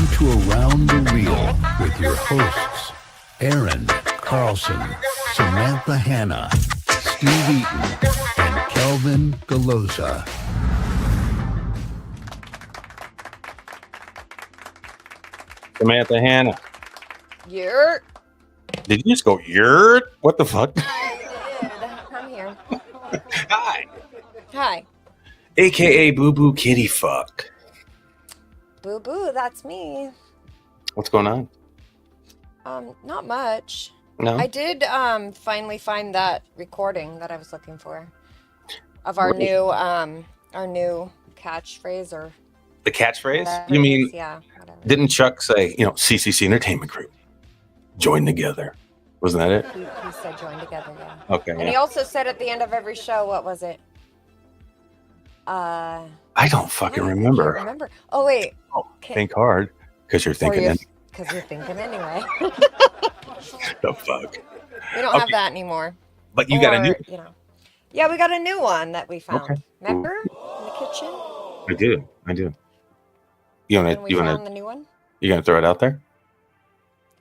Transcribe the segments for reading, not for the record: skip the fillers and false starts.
Welcome to Around the Wheel with your hosts, Aaron Carlson, Samantha Hanna, Steve Eaton, and Kelvin Galoza. Samantha Hanna. Yurt. Did you just go yurt? What the fuck? I did. I'm here. Hi. Hi. AKA Boo Boo Kitty Fuck. Boo boo, that's me. What's going on? Not much. No? I did finally find that recording that I was looking for of our new catchphrase or The catchphrase? whatever You it mean, is. Yeah, whatever. didn't Chuck say, CCC Entertainment Group, join together? Wasn't that it? He said join together, yeah. Okay. And he also said at the end of every show, what was it? I don't fucking I remember. can't remember. Oh wait. Oh, think hard, because you're thinking, Because you're thinking anyway. the fuck? We don't have that anymore. But you got a new... Yeah, we got a new one that we found. Okay. Remember? In the kitchen? I do. You When we wanna found the new one? you gonna throw it out there?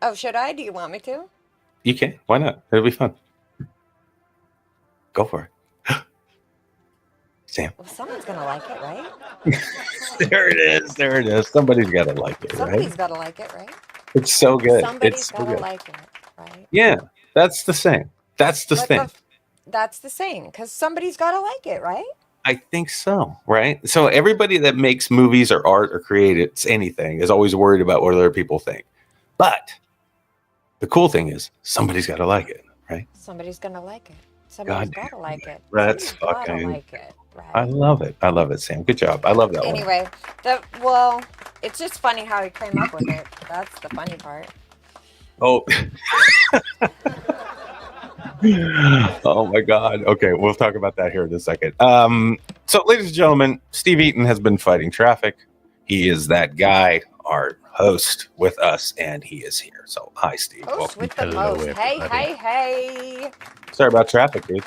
Oh, should I? Do you want me to? You can. Why not? It'll be fun. Go for it. Sam. Well, someone's gonna like it, right? There it is. Somebody's got to like it, Somebody's right? gotta like it, right? It's so good. Somebody's It's so gotta good. like it, right? Yeah, that's the same. That's the thing. That's the same, because somebody's gotta like it, right? I think so, right? So everybody that makes movies or art or creates anything is always worried about what other people think. But the cool thing is somebody's got to like it, right? Somebody's gonna like it. Somebody's Goddamn gotta like it. That's Somebody's gotta fucking... like it, right? I love it, Sam. Good job. I love that one. Anyway, it's just funny how he came up with it. That's the funny part. Oh. Oh my God. Okay, we'll talk about that here in a second. So, ladies and gentlemen, Steve Eaton has been fighting traffic. He is that guy, our host with us, and he is here. So, hi, Steve. Host Welcome. with the Hello, most. everybody. Hey. Sorry about traffic, dude.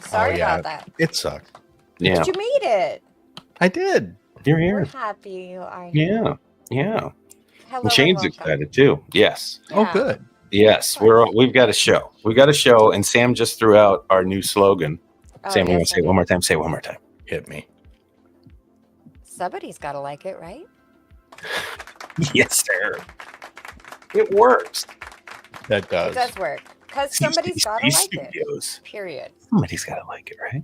Sorry yeah. about that. It sucked. Yeah, But you made it. I did. you're We're here. happy you are here. Yeah. Hello, And Shane's welcome. excited too. Yes. Oh, Yeah. good. Yes, we've got a show. And Sam just threw out our new slogan. Oh, Sam, you want yes, to say it one more time? Say it one more time. Hit me. Somebody's got to like it, right? Yes, sir. It works. That It does. does work. Because somebody's got to These like it. studios. Period. Somebody's got to like it, right?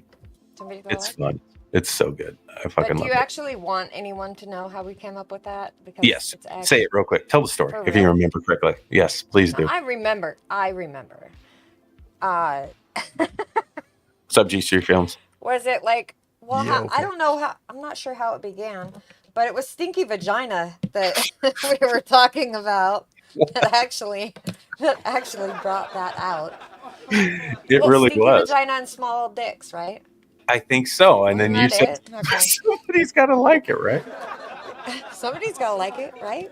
Somebody's got to It's like it. fun. It's so good. I But fucking do love you it. actually want anyone to know how we came up with that? Because Yes. it's actually, Say it real quick. Tell the story For if you real? remember correctly. Yes, please do. I remember. Sub G3 Films. Was it like, well, Yeah, I don't know how, I'm not sure how it began, but it was Stinky Vagina that we were talking about that actually brought that out. It Well, really Stinky was. Vagina and small dicks, right? I think so. And then you Isn't said that it? Okay. somebody's got to like it, right? Somebody's got to like it, right?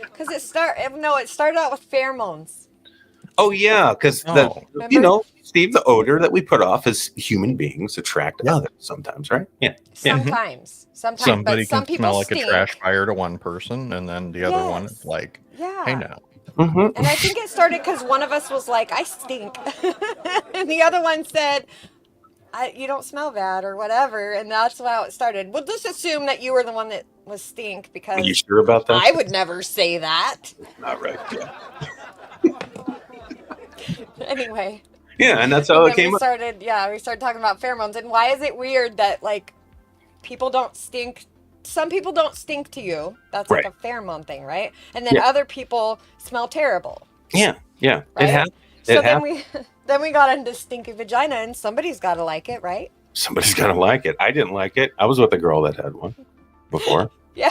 Because it started out with pheromones. Oh, yeah. Because, Remember? Steve, the odor that we put off as human beings attract others sometimes, right? Yeah. Sometimes. Somebody but some can people smell like stink. a trash fire to one person, and then the other one Yes. is like, Yeah. hey, now. Mm-hmm. And I think it started because one of us was like, I stink. And the other one said, you don't smell bad or whatever. And that's how it started. We'll just assume that you were the one that was stink Are because you sure about that? I would never say that. Not right. Yeah. Anyway. Yeah, and that's how And it then came we up. started talking about pheromones. And why is it weird that like people don't stink? Some people don't stink to you. That's like Right. a pheromone thing, right? And then Yeah. other people smell terrible. Yeah. Right? It happened. So It then we got into Stinky Vagina, and somebody's got to like it, right? Somebody's got to like it. I didn't like it. I was with a girl that had one before. Yeah.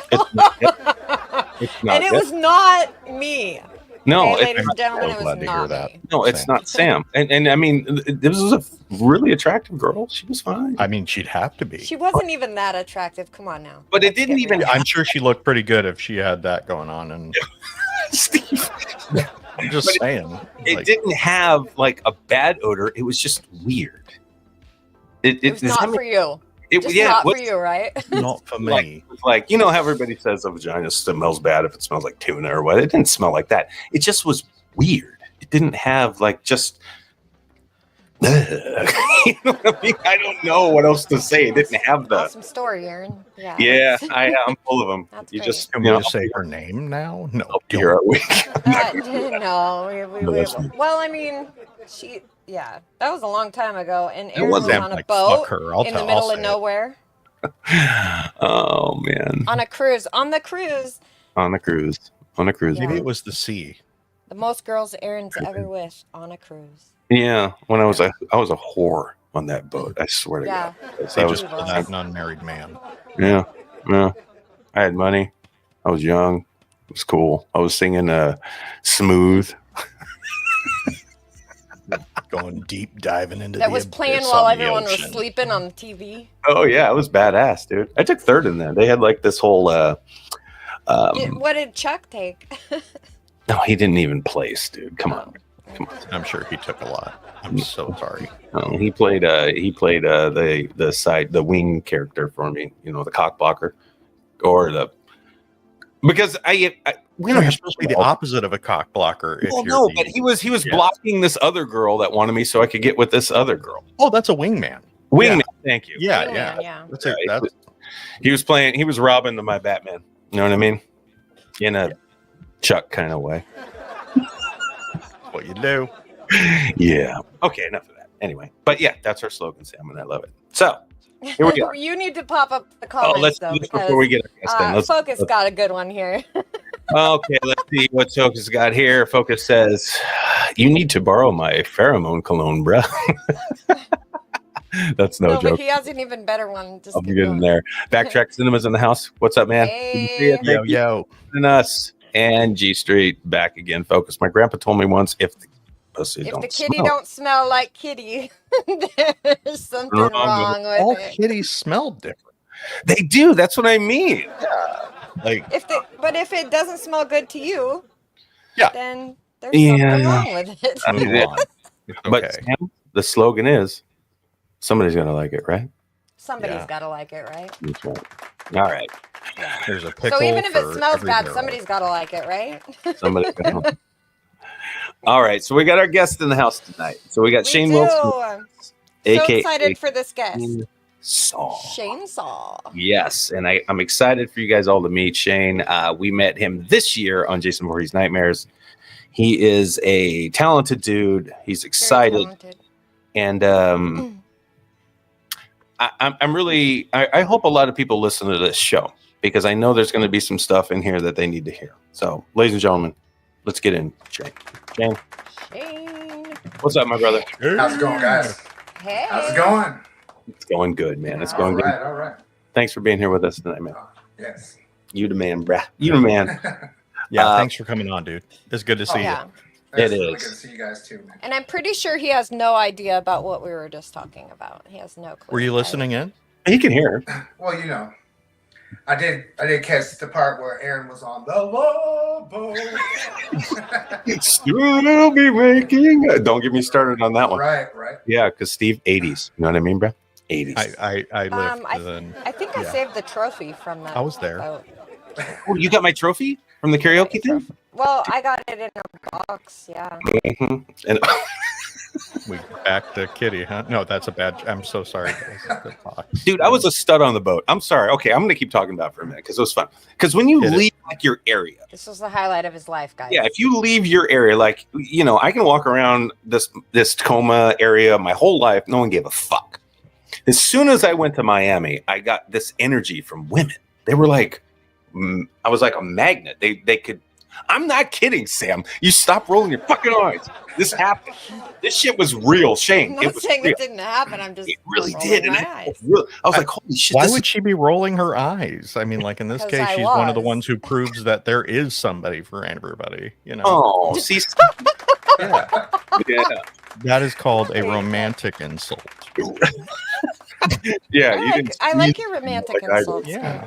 It's not And it good. was not me. No, Okay, it- ladies and gentlemen, so it was glad to hear not that. me. no, it's Sam. not Sam. And I mean, this was a really attractive girl. She was fine. I mean, she'd have to be. She wasn't even that attractive. Come on now. But it Let's didn't get even- real. I'm sure she looked pretty good if she had that going on. And Steve, I'm just But saying. it like, didn't have like a bad odor. It was just weird. It was not for you. Just yeah, not for what's- you, right? Not for me. like you know how everybody says a vagina smells bad if it smells like tuna or what. It didn't smell like that. It just was weird. It didn't have like just you know what I mean? I don't know what else to say. It didn't have the Awesome story, Aaron. Yeah. yeah. that's- I'm full of them. That's You great. just Can you we know, just say her name now? No. I'll be here a week. No, No, that's me. well, I mean, yeah, that was a long time ago, and It Aaron was wasn't. on a Like, boat fuck her. I'll in the tell- middle I'll of say it. nowhere Oh man, on a cruise. On the cruise, on a cruise. Yeah. Maybe it was the sea. the most girls Aaron's ever with on a cruise. Yeah, when I was a whore on that boat. I swear to Yeah. God. They I just was, call that an unmarried man. yeah. I had money. I was young. It was cool. I was singing "Smooth." Going deep diving into That the was playing abyss while on the everyone was ocean. sleeping on the TV. Oh yeah, it was badass, dude. I took third in that. They had like this whole. What did Chuck take? No, he didn't even place, dude. Come on. I'm sure he took a lot. I'm so sorry. He played the wing character for me. You know, the cock blocker, or the because we don't You're have supposed to be the opposite of a cock blocker. If Well, you're no, the- but he was Yeah. blocking this other girl that wanted me so I could get with this other girl. Oh, that's a wingman. Wingman, thank you. Yeah, Oh, yeah. yeah. That's Yeah, it. That's He was Robin to my Batman. You know what I mean? In a Chuck kind of way. what you do. Yeah. Okay, enough of that. Anyway, but yeah, that's our slogan, Sam, and I love it. So here we are. You need to pop up the Oh, comments let's though, do this because before we get our guest in. Focus got a good one here. Okay, let's see what Focus got here. Focus says, "You need to borrow my pheromone cologne, bruh." That's no No, but joke. he has an even better one. Just I'll be keep getting going. there. Backtrack Cinemas in the house. What's up, man? Hey. Good to see you. Yo, Thank you yo. for joining us. And G Street back again. Focus. My grandpa told me once, if the pussy If don't the kitty smell, don't smell like kitty, there's something Wrong wrong with All it. kitties smell different. they do. That's what I mean. Like, But if it doesn't smell good to you, Yeah. then there's Yeah. something wrong with it. I mean, move on. It's But okay. Sam, the slogan is, somebody's gonna like it, right? Somebody's Yeah. gotta like it, right? That's right. All right. There's a pickle. So even if it for smells every bad, barrel. somebody's gotta like it, right? Somebody's gonna. All right. So we got our guest in the house tonight. So we got We Shane do. Wilson, So aka excited for this guest. Saw. Shane Saw. Yes, and I'm excited for you guys all to meet Shane. We met him this year on Jason Voorhees Nightmares. He is a talented dude. He's Very excited, talented. and I'm really. I hope a lot of people listen to this show because I know there's going to be some stuff in here that they need to hear. So, ladies and gentlemen, let's get in. Shane, Shane. what's up, my brother? How's it going, guys? Hey. How's it going? It's going good, man. It's All going good. right, all right. Thanks for being here with us tonight, man. Yes. You the man, bruh. You the man. Yeah, thanks for coming on, dude. It's good to see Yeah. you. It It's really is. good to see you guys too, man. And I'm pretty sure he has no idea about what we were just talking about. He has no clue. Were you right? listening in? He can hear. Well, you know, I did catch the part where Aaron was on the love boat. Soon we'll be making. Don't get me started on that one. Right, right. Yeah, because Steve, 80s. You know what I mean, bro? 80s. I lived I then. I think I Yeah. saved the trophy from that. I was there. boat. Oh, you got my trophy from the karaoke thing? Well, I got it in a box. Yeah. Mhm. And We back to Kitty, huh? No, that's a bad. I'm so sorry. Guys. Good box. dude, I was a stud on the boat. I'm sorry. Okay, I'm gonna keep talking about it for a minute because it was fun. Because when you Hit it. leave like your area, This was the highlight of his life, guys. yeah, if you leave your area, like you know, I can walk around this Tacoma area my whole life. No one gave a fuck. As soon as I went to Miami, I got this energy from women. They were like, I was like a magnet. They could. I'm not kidding, Sam. You stop rolling your fucking eyes. This happened. This shit was real, Shane. I'm not It was saying real. it didn't happen. I'm just It really rolling did. And my I eyes. was like, holy shit. Why this would she be rolling her eyes? I mean, like in this 'Cause case, I she's one of the was. ones who proves that there is somebody for everybody. You know, Oh, see, yeah. yeah, That is called a romantic insult. yeah. You didn't. I like your romantic like I did. insults. Yeah.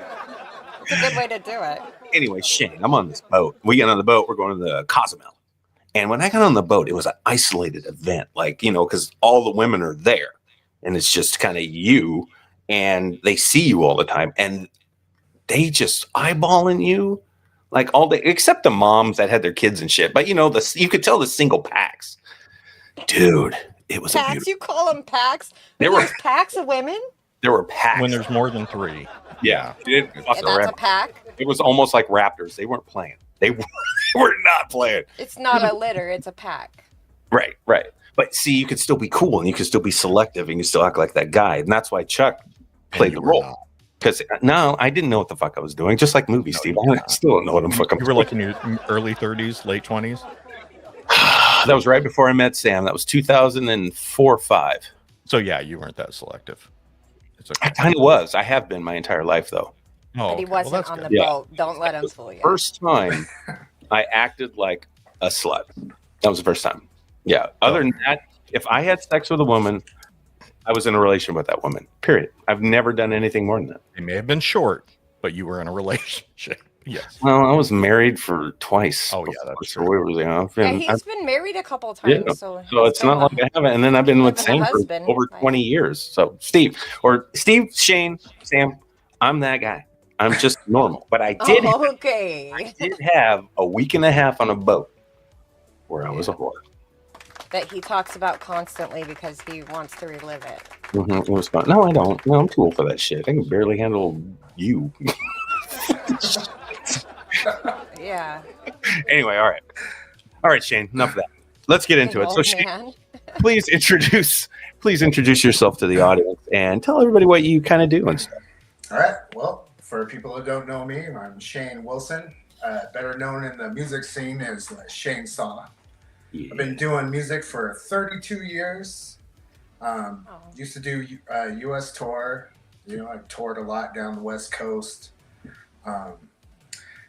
It's a good way to do it. Anyway, Shane, I'm on this boat. We get on the boat. We're going to the Cozumel. And when I got on the boat, it was an isolated event, like, you know, because all the women are there. And it's just kind of you and they see you all the time, and they just eyeballing you like all day, except the moms that had their kids and shit. But you could tell the single packs, dude. It was a Packs? beautiful. You call them packs? There were There's packs of women? there were packs. When there's more than 3. Yeah, you didn't fuck That's around. a pack? It was almost like raptors. They weren't playing. They were not playing. It's not a litter, it's a pack. Right. But see, you could still be cool and you could still be selective and you still act like that guy. And that's why Chuck played the role. Because no, I didn't know what the fuck I was doing. Just like movies, Steve. I still don't know what I'm fucking You were like in your early 30s, late 20s? That was right before I met Sam. That was 2004 or 5. So yeah, you weren't that selective. It's okay. I kind of was. I have been my entire life, though. Oh, But he okay. Well, wasn't that's on good. the Yeah. boat. Don't let him fool you. First time I acted like a slut. That was the first time. Yeah. Other than that, if I had sex with a woman, I was in a relationship with that woman. Period. I've never done anything more than that. They may have been short, but you were in a relationship. Yes. Well, I was married for twice. Oh, yeah, before, that's so true. we were, Yeah, and he's been married a couple times. Yeah. So it's not like I haven't. And then I've been with Living a Sam for husband over life. 20 years. So Steve, Shane, Sam, I'm that guy. I'm just normal. But I did Okay. have a week and a half on a boat where I was a whore. That he talks about constantly because he wants to relive it. It was fun. No, I don't. No, I'm too old for that shit. I can barely handle you. Yeah. Anyway, all right, Shane. Enough of that. Let's get into it. So, Old Shane, man. please introduce yourself to the audience and tell everybody what you kind of do and stuff. All right. Well, for people who don't know me, I'm Shane Wilson, better known in the music scene as Shane Saw. Yeah. I've been doing music for 32 years. Used to do U.S. tour. I toured a lot down the West Coast.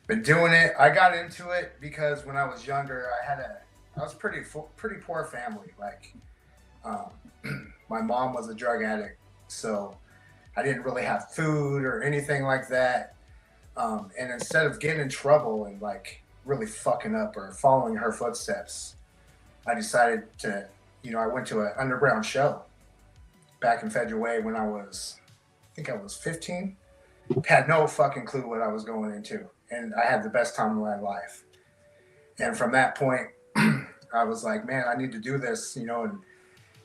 Been doing it. I got into it because when I was younger, I was pretty poor family. Like, my mom was a drug addict, so I didn't really have food or anything like that. And instead of getting in trouble and like really fucking up or following her footsteps, I decided to, I went to an underground show back in Federal when I think I was 15. Had no fucking clue what I was going into. And I had the best time of my life. And from that point, I was like, man, I need to do this, and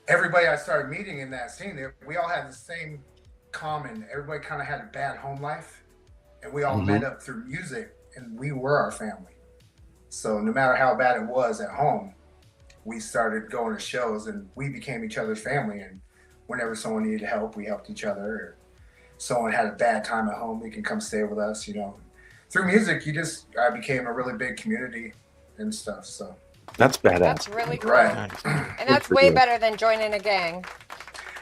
everybody I started meeting in that scene, we all had the same common. Everybody kind of had a bad home life, and we all met up through music, and we were our family. So no matter how bad it was at home, we started going to shows, and we became each other's family. And whenever someone needed help, we helped each other. Or someone had a bad time at home, they can come stay with us. Through music, I became a really big community and stuff. So That's badass. That's really cool. right. And that's way better than joining a gang.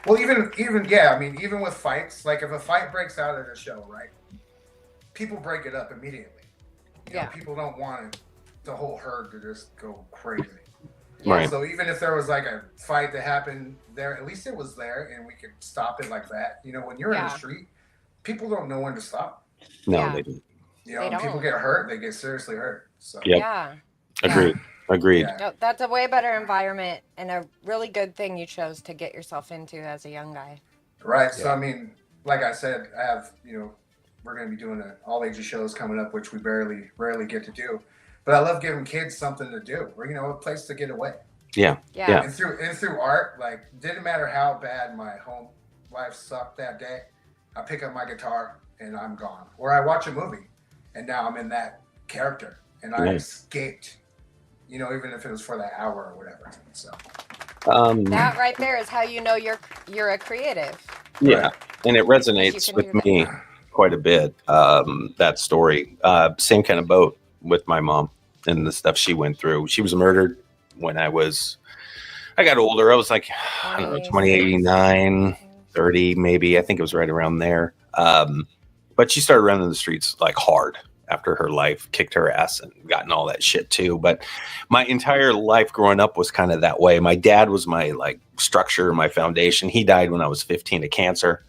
Well, even with fights, like if a fight breaks out at a show, right? People break it up immediately. Yeah. People don't want the whole herd to just go crazy. Right. So even if there was like a fight that happened there, at least it was there and we could stop it like that. When you're in the street, people don't know when to stop. No, Yeah. they didn't. They When people don't. get hurt, they get seriously hurt. So Yep. Yeah. Agreed. Yeah. No, that's a way better environment and a really good thing you chose to get yourself into as a young guy. Right. So like I said, I have, we're going to be doing all ages shows coming up, which we rarely get to do. But I love giving kids something to do, or a place to get away. Yeah. Yeah. And through art, like didn't matter how bad my home life sucked that day, I pick up my guitar and I'm gone. Or I watch a movie and now I'm in that character and I escaped. Even if it was for that hour or whatever. So That right there is how you know you're a creative. yeah, and it resonates You can with do that. me quite a bit. That story, same kind of boat with my mom and the stuff she went through. She was murdered when I got older. I was like, I don't know, 29, 30 maybe. I think it was right around there. But she started running the streets like hard after her life kicked her ass and gotten all that shit too. But my entire life growing up was kind of that way. My dad was my like structure, my foundation. He died when I was 15 of cancer.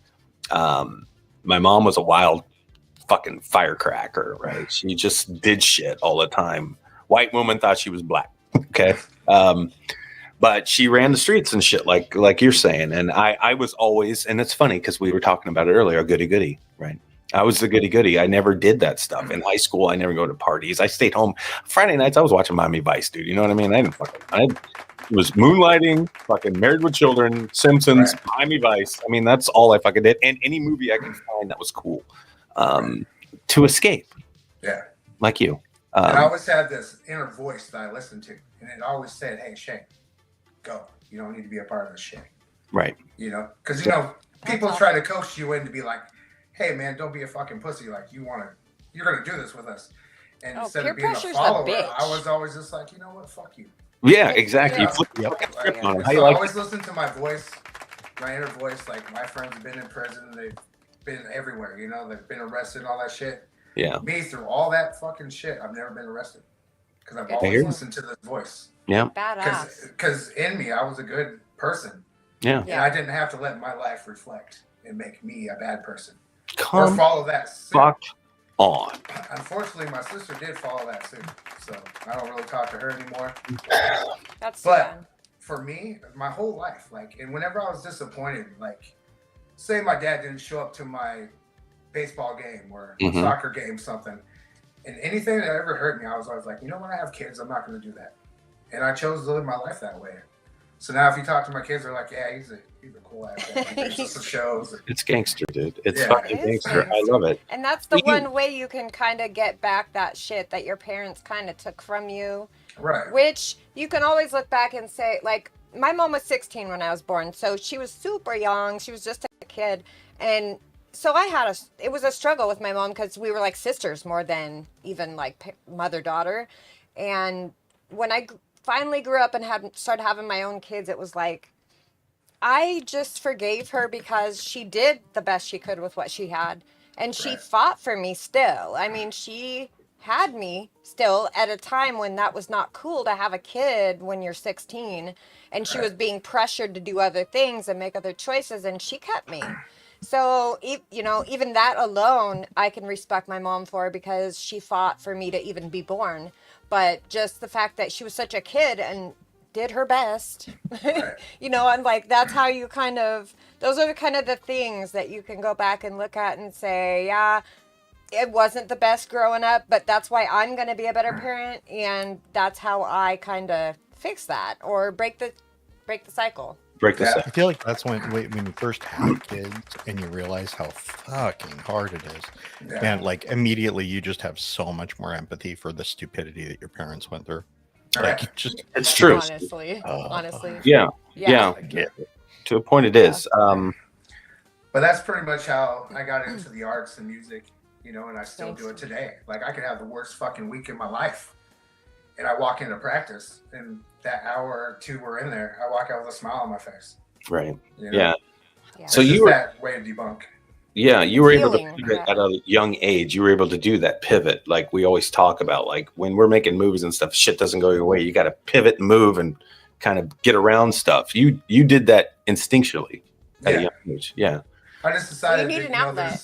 My mom was a wild fucking firecracker, right? She just did shit all the time. White woman thought she was black. Okay. but she ran the streets and shit like you're saying. And I was always, and it's funny because we were talking about it earlier, a goody goody, right? I was the goody goody. I never did that stuff in high school. I never go to parties. I stayed home Friday nights. I was watching Miami Vice, dude. You know what I mean? I was moonlighting, fucking Married with Children, Simpsons, Right. Miami Vice. I mean, that's all I fucking did. And any movie I could find that was cool to escape. Yeah. Like you. And I always had this inner voice that I listened to, and it always said, "Hey, Shane, go. You don't need to be a part of this shit." Right. You know, because people try to coach you in to be like, "Hey, man, don't be a fucking pussy. Like you're gonna do this with us." And instead peer of being a pressure's a follower, bitch. I was always just like, you know what, fuck you. Yeah, exactly. Yeah. You flip the fucking script on it. How So you I like always listen to my voice, my inner voice. Like my friends have been in prison, they've been everywhere. You know, they've been arrested, and all that shit. Yeah. Me through all that fucking shit, I've never been arrested because I've Good always for you. listened to this voice. Yeah. Badass. Because in me, I was a good person, Yeah. and I didn't have to let my life reflect and make me a bad person or Come follow that suit. fuck on. Unfortunately, my sister did follow that suit, so I don't really talk to her anymore. That's But sad. for me, my whole life, like, and whenever I was disappointed, like, say my dad didn't show up to my baseball game or Mhm. soccer game, something, and anything that ever hurt me, I was always like, you know, when I have kids, I'm not going to do that, and I chose to live my life that way. So now, if you talk to my kids, they're like, yeah, he's a cool ass guy. There's just some shows. It's gangster, dude. It's Yeah. fucking It is gangster. I gangster. love it. And that's the You- one way you can kind of get back that shit that your parents kind of took from you. Right. Which you can always look back and say, like, my mom was 16 when I was born, so she was super young. She was just a kid. And so it was a struggle with my mom because we were like sisters more than even like mother-daughter. And when I finally grew up and started having my own kids, it was like, I just forgave her because she did the best she could with what she had. And she fought for me still. I mean, she had me still at a time when that was not cool to have a kid when you're 16. And she was being pressured to do other things and make other choices. And she kept me. So, even that alone, I can respect my mom for because she fought for me to even be born. But just the fact that she was such a kid and did her best, and like that's how you those are kind of the things that you can go back and look at and say, yeah, it wasn't the best growing up, but that's why I'm going to be a better parent, and that's how I kind of fix that or break the cycle. Break this Yeah. up. I feel like that's when you first have kids and you realize how fucking hard it is. Yeah. And like immediately you just have so much more empathy for the stupidity that your parents went through. Right. Like just It's true. Honestly. Yeah. Yeah. To a point, it is. But that's pretty much how I got into the arts and music, and I still do it today. Like I could have the worst fucking week in my life, and I walk into practice, and that hour or two we're in there, I walk out with a smile on my face. Right. you know? Yeah. Yeah. So It's you just were, that way to debunk. yeah, you were able to Healing, pivot yeah. at a young age. You were able to do that pivot, like we always talk about. Like when we're making movies and stuff, shit doesn't go your way. You got to pivot, and move, and kind of get around stuff. You did that instinctually at a Yeah. young age. Yeah. I just decided need that, an outlet.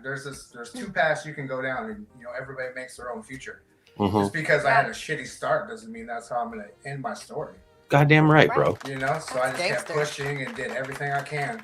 there's two paths you can go down, and everybody makes their own future. Mhm. Just because I had a shitty start doesn't mean that's how I'm gonna end my story. Goddamn right, bro. So I That's just kept gangster. pushing and did everything I can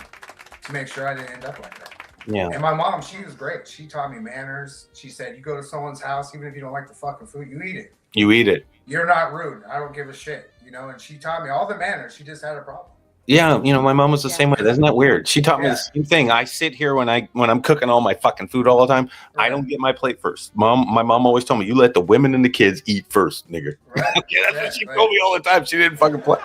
to make sure I didn't end up like that. Yeah. And my mom, she was great. She taught me manners. She said, you go to someone's house, even if you don't like the fucking food, you eat it. You eat it. You're not rude. I don't give a shit. And she taught me all the manners. She just had a problem. Yeah, my mom was the Yeah. same way. Isn't that weird? She taught me Yeah. the same thing. I sit here when I'm cooking all my fucking food all the time. I Right. don't get my plate first. My mom always told me, you let the women and the kids eat first, nigga. Right. Yeah, that's Yeah, what she right. told me all the time. She didn't fucking play.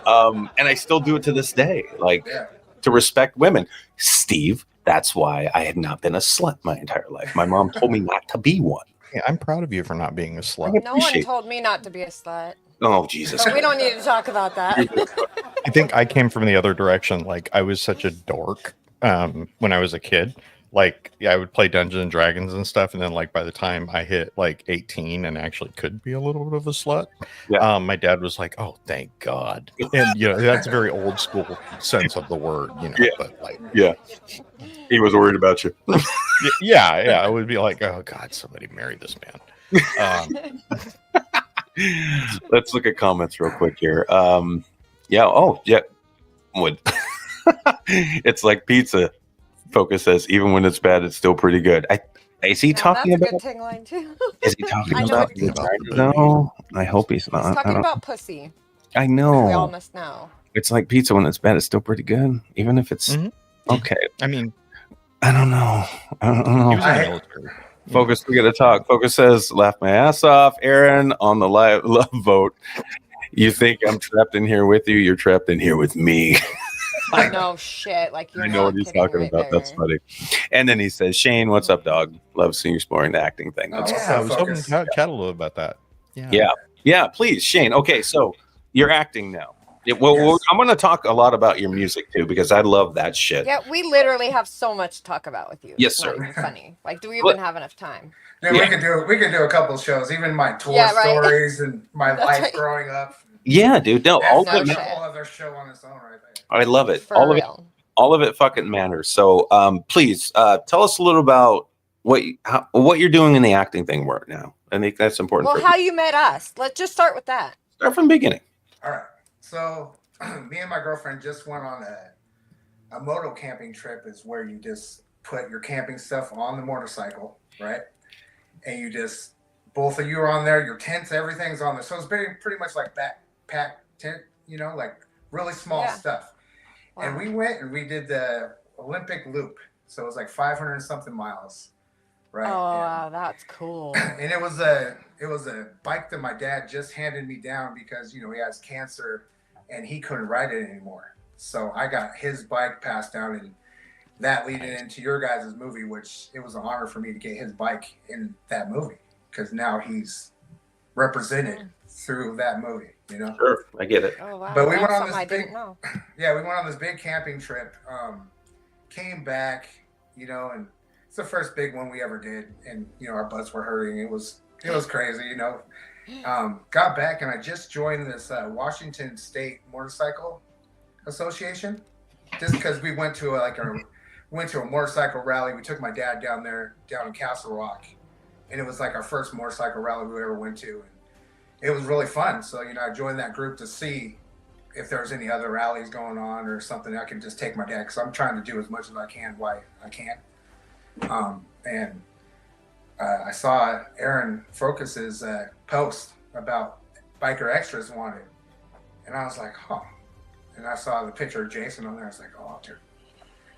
And I still do it to this day, like Yeah. to respect women. Steve, that's why I had not been a slut my entire life. My mom told me not to be one. yeah, I'm proud of you for not being a slut. No one Appreciate- told me not to be a slut. Oh, Jesus. But we don't need to talk about that. I think I came from the other direction. Like I was such a dork when I was a kid. Like I would play Dungeons and Dragons and stuff, and then like by the time I hit like 18 and actually could be a little bit of a slut, Yeah. my dad was like, "Oh, thank God!" And that's a very old school sense of the word, Yeah. But like, Yeah. He was worried about you. yeah, I would be like, "Oh God, somebody marry this man." Let's look at comments real quick here. Yeah. Oh, yeah. Would it's like pizza. Focus says even when it's bad, it's still pretty good. Is he Now talking that's a about? good tagline too. Is he talking I know about what the he's talking vagina about. though? I hope he's not. He's I talking don't- about pussy. I We all know. must know. It's like pizza when it's bad, it's still pretty good, even if it's Mhm. okay. I mean, I don't know. I don't he know. was in the I- military. Focus, we got to talk. Focus says, laugh my ass off. Aaron on the live love vote. You think I'm trapped in here with you? You're trapped in here with me. I know shit. Like you're I know not what he's kidding talking right about. there. That's funny. And then he says, Shane, what's up, dog? Love seeing you exploring the acting thing. Oh, That's what's Yeah, up, I was hoping Focus? to chat a little about that. Yeah. Yeah, please, Shane. Okay, so you're acting now. Yes. I'm going to talk a lot about your music too, because I love that shit. Yeah, we literally have so much to talk about with you. Yes, It's not sir. even funny. Like, do we But- even have enough time? Dude, Yeah. we could do a couple shows, even my tour Yeah, right. stories and my That's life right. growing up. Yeah, dude. No, all No of it. shit. That's a whole other show on its own right there. I love it. For All of it. real. All of it fucking matters. So, please tell us a little about what you're doing in the acting thing right now. I think that's important. Well, how you met us? Let's just start with that. Start from the beginning. All right. So me and my girlfriend just went on a moto camping trip. Is where you just put your camping stuff on the motorcycle, right? And you just both of you are on there. Your tents, everything's on there. So it's pretty much like backpack tent, like really small Yeah. stuff. Wow. And we went and we did the Olympic Loop. So it was like 500 and something miles, right? Oh, And- wow, that's cool. and it was a bike that my dad just handed me down because he has cancer and he couldn't ride it anymore. So I got his bike passed down, and that leading into your guys' movie, which it was an honor for me to get his bike in that movie because now he's represented through that movie. Sure, I get it. Oh, wow. But we that's went on something this I big- didn't know. Yeah, we went on this big camping trip. Came back, and it's the first big one we ever did, and our butts were hurting. It was crazy, Got back and I just joined this Washington State Motorcycle Association, just because we went to a motorcycle rally. We took my dad down in Castle Rock, and it was like our first motorcycle rally we ever went to, and it was really fun. So I joined that group to see if there's any other rallies going on or something. I can just take my dad because I'm trying to do as much as I can while I can. And I saw Aaron Focus's post about biker extras wanted, and I was like, huh. And I saw the picture of Jason on there. I was like, oh, dude,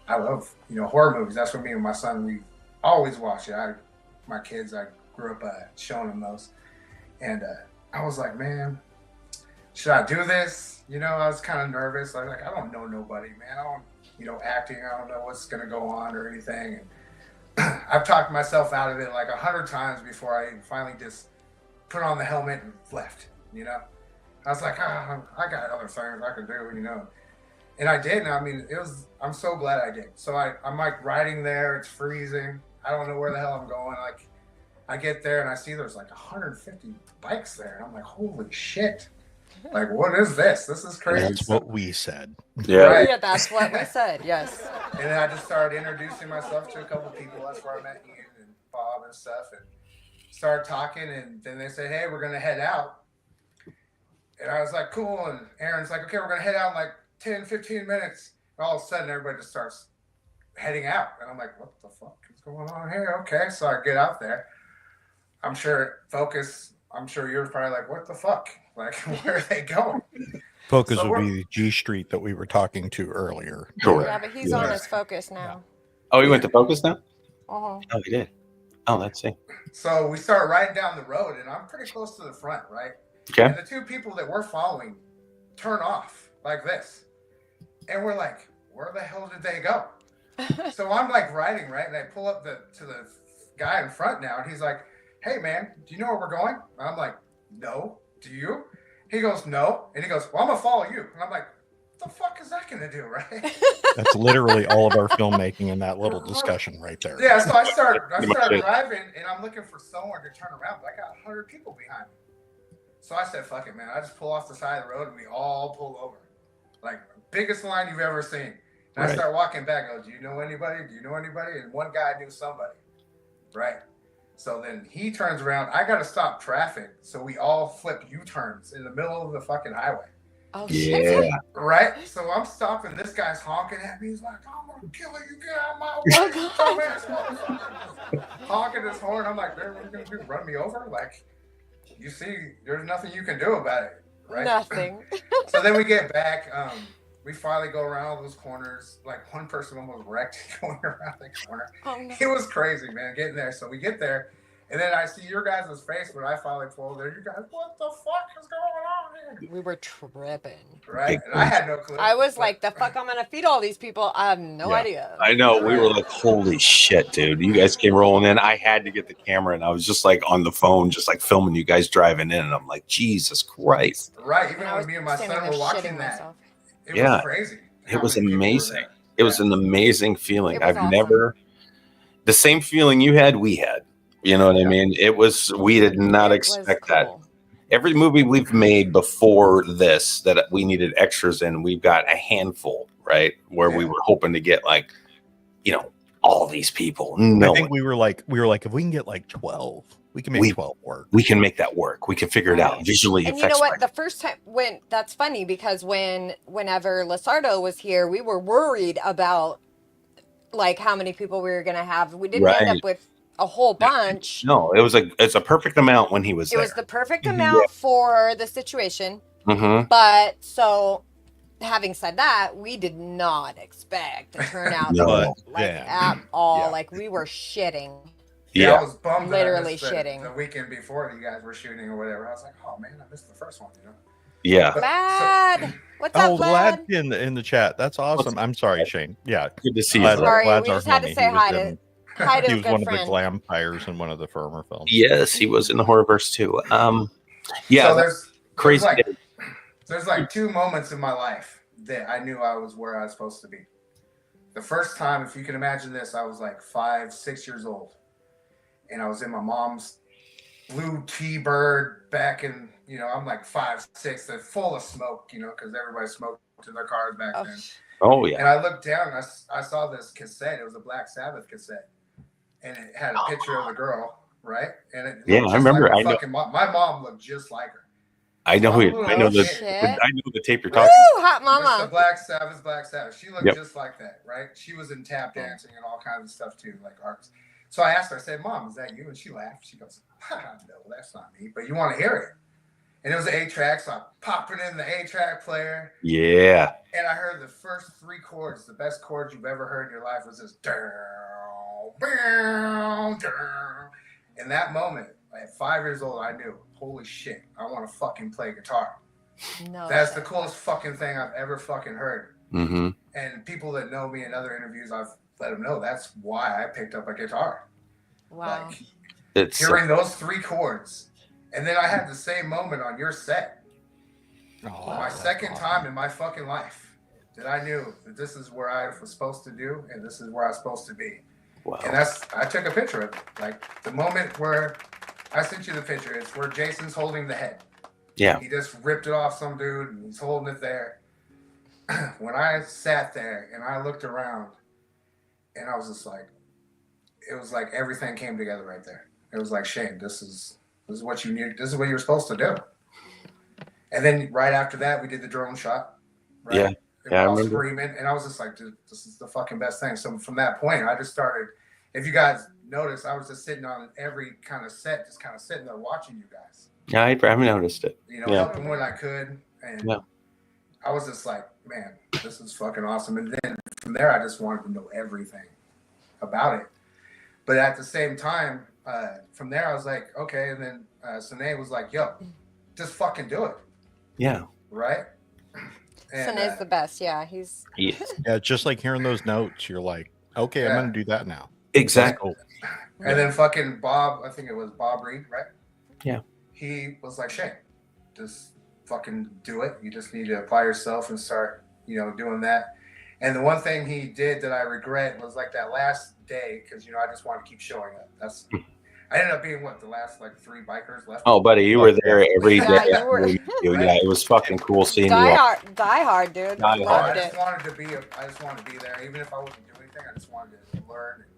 I love horror movies. That's what me and my son, we always watch it. My kids, I grew up showing them those, and I was like, man, should I do this? I was kind of nervous. I was like, I don't know nobody, man. I don't, acting. I don't know what's gonna go on or anything. And I've talked myself out of it like 100 times before I finally just put on the helmet and left. I was like, I got other things I could do, And I did. And I mean, I'm so glad I did. So I'm like riding there. It's freezing. I don't know where the hell I'm going. Like, I get there and I see there's like 150 bikes there. And I'm like, holy shit. Like, what is this? This is crazy. That's what we said. Yeah. Right. Yeah, that's what we said. Yes. And then I just started introducing myself to a couple people. That's where I met Ian and Bob and stuff, and started talking. And then they said, hey, we're going to head out. And I was like, cool. And Aaron's like, okay, we're going to head out in like 10, 15 minutes. And all of a sudden, everybody just starts heading out. And I'm like, what the fuck is going on here? Okay. So I get out there. I'm sure you're probably like, what the fuck? Like, where are they going? Focus So would we're- be the G Street that we were talking to earlier. Sure. Yeah, but he's on his focus now. Oh, he went to Focus now? Uh-huh. Oh, he did. Oh, let's see. So we start riding down the road, and I'm pretty close to the front, right? Okay. And the two people that we're following turn off like this. And we're like, where the hell did they go? So I'm like riding, right? And I pull up to the guy in front now, and he's like, hey, man, do you know where we're going? And I'm like, no. Do you? He goes, no. And he goes, well, I'm going to follow you. And I'm like, what the fuck is that going to do, right? That's literally all of our filmmaking in that little discussion right there. Yeah, so I start Pretty much it. driving, and I'm looking for someone to turn around, but I got 100 people behind me. So I said, fuck it, man. I just pull off the side of the road, and we all pull over. Like, biggest line you've ever seen. And I Right. start walking back. I go, do you know anybody? Do you know anybody? And one guy knew somebody. Right. So then he turns around. I got to stop traffic. So we all flip U-turns in the middle of the fucking highway. Oh, Yeah. shit. Right? So I'm stopping. This guy's honking at me. He's like, I'm going to kill you. Get out of my Oh, way. God. Dumbass motherfucker. Honking his horn. I'm like, man, what are you going to do? Run me over? Like, you see, there's nothing you can do about it. Right? Nothing. So then we get back. We finally go around all those corners. Like one person almost wrecked going around the corner. Oh, no. It was crazy, man, getting there. So we get there, and then I see your guys' face when I finally pull there. You guys, what the fuck is going on here? We were tripping. Right? And I had no clue. I was like, the fuck I'm going to feed all these people? I have no idea. I know. We were like, holy shit, dude. You guys came rolling in. I had to get the camera, and I was just like on the phone, just like filming you guys driving in. And I'm like, Jesus Christ. Right. Even And I when was me and my standing son there were watching shitting that, myself. it Yeah. was crazy. It was How many people were amazing. there. It was an amazing feeling. It was I've awesome. never, the same feeling you had, we had. You know what I mean? It was, we did not It was expect that. cool. Every movie we've made before this that we needed extras in, we've got a handful, right? Where we Yeah. were hoping to get like, you know, all these people. No, I think we were like, if we can get like 12, we can make We- 12 work. we can make that work. We can figure it out Right. visually. And you know what? The first time that's funny because whenever Lasardo was here, we were worried about like how many people we were going to have. We didn't end Right. up with a whole bunch. No, it's a perfect amount when he was It there. was the perfect Mhm. amount for the situation. Mm-hmm. But so having said that, we did not expect the turnout No. like Yeah. at all. Yeah. Like we were shitting. Yeah, I Yeah. was bummed that I Literally missed shitting. the weekend before you guys were shooting or whatever. I was like, oh man, I missed the first one, you know. Yeah. But- Vlad, what's up, Oh, Vlad? Vlad in the chat. That's awesome. I'm sorry, Shane. Yeah. Good to see you. Vlad- Vlad. Sorry, Vlad's we our just had to homie. say He was hi to in- hi to He a was good one of the friend. glampires in one of the Firmer films. Yes, he was in the Horrorverse too. Yeah, So there's crazy. there's like two moments in my life that I knew I was where I was supposed to be. The first time, if you can imagine this, I was like 5, 6 years old, and I was in my mom's blue T-Bird back in, you know, I'm like 5, 6, they're full of smoke, you know, because everybody smoked in their cars back Oh, then. Oh yeah. And I looked down and I saw this cassette. It was a Black Sabbath cassette. And it had a picture of the girl, right? And it looked Yeah, I just remember. Like I know. my mom looked just like her. I know who. I know Oh, the. shit. I know the tape you're Woo, talking. hot It's the mama. Black Sabbath. She looked Yep. just like that, right? She was in tap dancing and all kinds of stuff too, like arts. So I asked her, I said, Mom, is that you? And she laughed. She goes, no, that's not me, but you want to hear it. And it was an 8-track, so I popped it in the 8-track player. Yeah. And I heard the first 3 chords, the best chords you've ever heard in your life was this. In that moment, at 5 years old, I knew, holy shit, I want to fucking play guitar. No. That's the shit. coolest fucking thing I've ever fucking heard. Mm-hmm. And people that know me in other interviews, I've let them know that's why I picked up a guitar. Wow. Like It's hearing those 3 chords. And then I had the same moment on your set. Oh, My that's second awesome. time in my fucking life that I knew that this is where I was supposed to do and this is where I was supposed to be. wow. And I took a picture of it. Like the moment where I sent you the picture, it's where Jason's holding the head. Yeah. He just ripped it off some dude and he's holding it there. When I sat there and I looked around and I was just like, it was like everything came together right there. It was like, Shane, this is what you need. This is what you're supposed to do. And then right after that, we did the drone shot. Right? Yeah. And Yeah, I we're all remember. screaming, and I was just like, dude, this is the fucking best thing. So from that point, I just started. If you guys notice, I was just sitting on every kind of set, just kind of sitting there watching you guys. Yeah, I haven't noticed it. You know, Yeah. helping when I could, and Yeah. I was just like, man, this is fucking awesome. And then from there, I just wanted to know everything about it. But at the same time, from there, I was like, okay. And then Sine was like, yo, just fucking do it. Yeah. Right? And, Sine's the best. Yeah, he's Yeah. Yeah, it's just like hearing those notes. You're like, okay, Yeah. I'm going to do that now. Exactly. and then fucking Bob, I think it was Bob Reed, right? Yeah. He was like, Shane, just fucking do it. You just need to apply yourself and start, you know, doing that. And the one thing he did that I regret was like that last day, because, you know, I just wanted to keep showing up. I ended up being the last like 3 bikers left. Oh, buddy, you were there every Yeah, day. you were. Yeah, it was fucking cool seeing die you. hard, dude. Die I Loved just it. wanted to be. I just wanted to be there, even if I wouldn't do anything. I just wanted to learn, and,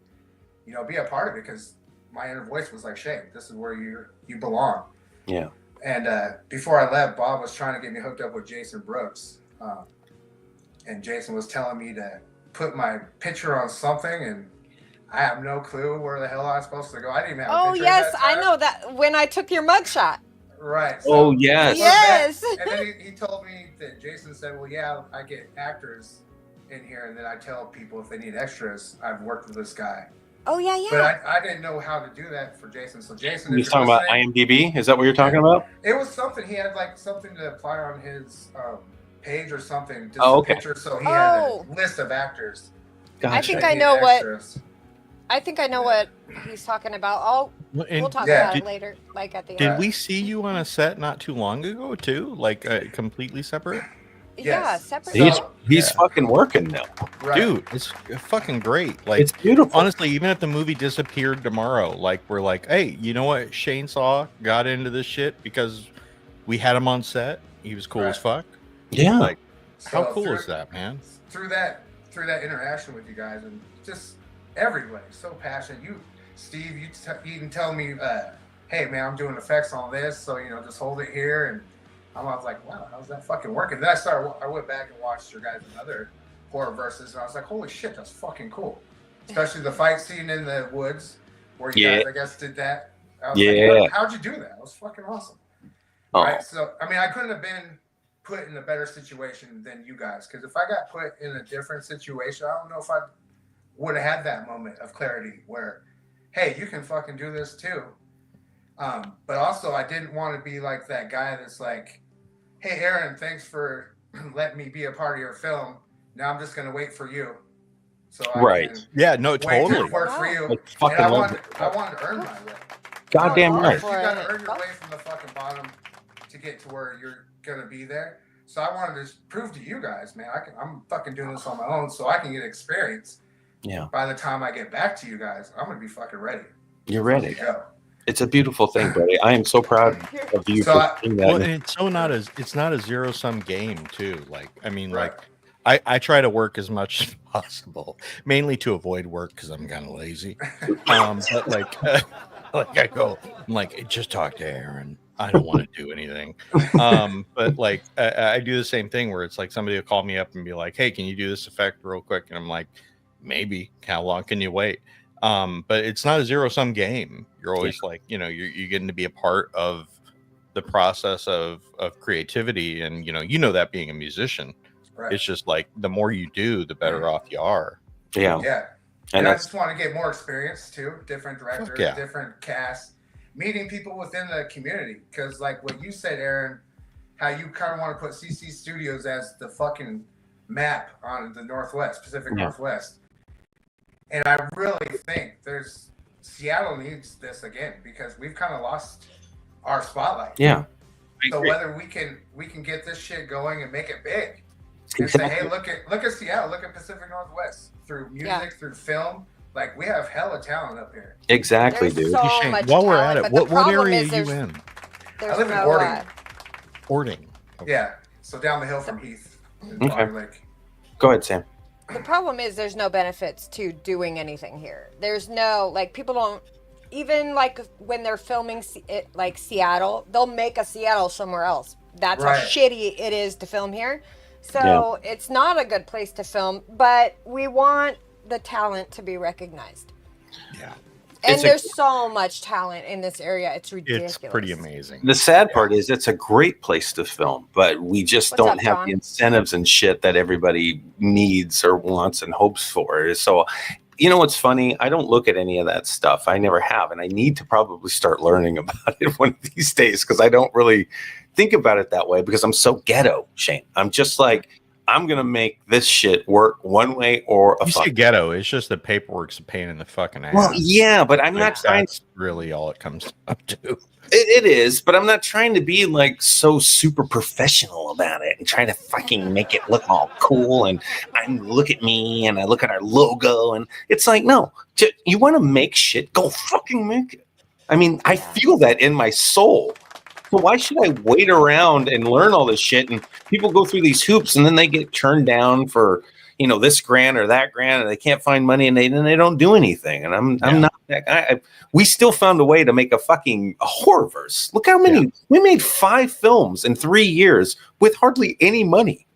you know, be a part of it because my inner voice was like, Shane, this is where you belong. Yeah. And before I left, Bob was trying to get me hooked up with Jason Brooks. And Jason was telling me to put my picture on something, and I have no clue where the hell I was supposed to go. I didn't even have a picture. Yes, I know that when I took your mugshot. Right. So, yes. Yes. And then he told me that Jason said, well, yeah, I get actors in here, and then I tell people if they need extras, I've worked with this guy. Oh, yeah. But I didn't know how to do that for Jason. So Jason, You're talking about IMDb? Is that what you're talking about? It was something. He had like something to apply on his page or something. Just a picture. So he had a list of actors. Gotcha. I think I know what he's talking about. We'll talk about it later, like at the end. Did we see you on a set not too long ago too? Like completely separate? Yeah, separate. He's fucking working now. Right. Dude, it's fucking great. Like, it's beautiful. Honestly, even if the movie disappeared tomorrow, like we're like, hey, you know what? Shane Saw got into this shit because we had him on set. He was cool as fuck. Yeah. Like, how cool is that, man? Through that interaction with you guys, and just everybody so passionate. You, Steve, you can tell me, hey man, I'm doing effects on this, so just hold it here, and I was like, wow, how's that fucking working? Then I went back and watched your guys' other horror verses, and I was like, holy shit, that's fucking cool. Especially the fight scene in the woods where you guys, I guess, did that. I was like, how'd you do that? It was fucking awesome. Right? So, I mean, I couldn't have been put in a better situation than you guys, because if I got put in a different situation, I don't know if I would have had that moment of clarity where, hey, you can fucking do this too. But also, I didn't want to be like that guy that's like, hey, Aaron, thanks for letting me be a part of your film. Now I'm just going to wait for you. So I can totally work for you. And I wanted to earn my way. Goddamn right. You got to earn your way from the fucking bottom to get to where you're going to be there. So I wanted to prove to you guys, man, I'm fucking doing this on my own so I can get experience. Yeah. By the time I get back to you guys, I'm going to be fucking ready. You're ready. Go. It's a beautiful thing, buddy. I am so proud of you for doing that. Well, and it's not a zero-sum game too. Like, I mean, like I try to work as much as possible, mainly to avoid work because I'm kind of lazy. But like I go, I'm like, just talk to Aaron. I don't want to do anything. But like I do the same thing where it's like somebody will call me up and be like, hey, can you do this effect real quick? And I'm like, maybe. How long can you wait? But it's not a zero-sum game. You're always like, you're getting to be a part of the process of creativity, and that being a musician, it's just like the more you do, the better off you are. Yeah. And I just want to get more experience too, different directors, different casts, meeting people within the community. Because like what you said, Aaron, how you kind of want to put CC Studios as the fucking map on the Northwest, Pacific Northwest. And I really think Seattle needs this again, because we've kind of lost our spotlight. Yeah. So whether we can get this shit going and make it big, and say, hey, look at Seattle, look at Pacific Northwest through music, through film. Like, we have hella talent up here. Exactly, There's dude. so Shane, much while we're talent, at it, but what area are is you in? I live in Ording. Ording. Okay. Yeah. So down the hill from Heath. Okay. Lake. Go ahead, Sam. The problem is there's no benefits to doing anything here. There's no, like, people don't, even like when they're filming it, like Seattle, they'll make a Seattle somewhere else. That's how shitty it is to film here. So it's not a good place to film, but we want the talent to be recognized. Yeah. And there's so much talent in this area. It's ridiculous. It's pretty amazing. The sad part is it's a great place to film, but we just don't have the incentives and shit that everybody needs or wants and hopes for. So, what's funny? I don't look at any of that stuff. I never have. And I need to probably start learning about it one of these days, because I don't really think about it that way, because I'm so ghetto, Shane. I'm just like, I'm going to make this shit work one way or a fucking. You say ghetto, it's just that paperwork's a pain in the fucking ass. Well, yeah, but I'm not trying. That's really all it comes up to. It is, but I'm not trying to be like so super professional about it and trying to fucking make it look all cool. And look at me and I look at our logo, and it's like, no, you want to make shit, go fucking make it. I mean, I feel that in my soul. So why should I wait around and learn all this shit? And people go through these hoops and then they get turned down for, this grant or that grant, and they can't find money, and they don't do anything. And I'm not that guy. We still found a way to make a fucking horrorverse. Look how many we made 5 films in 3 years with hardly any money.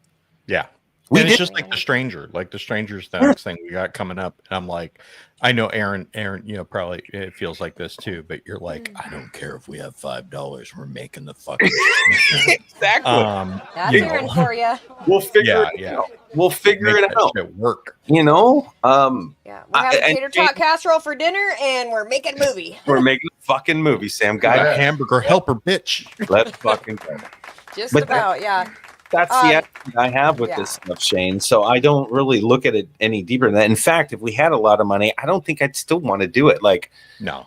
Yeah. We It's just like The Stranger. Like The Stranger's the next thing we got coming up. And I'm like, I know Aaron, probably it feels like this too, but you're like, I don't care if we have $5, we're making the fucking exactly. That's Aaron for you. We'll figure it out. We'll figure it out. Shit work. We're having tater tot casserole for dinner, and we're making a movie. We're making a fucking movie, Sam. Guy, hamburger helper, bitch. Let's fucking go. Just about, yeah. That's the attitude I have with this stuff, Shane. So I don't really look at it any deeper than that. In fact, if we had a lot of money, I don't think I'd still want to do it. Like, no,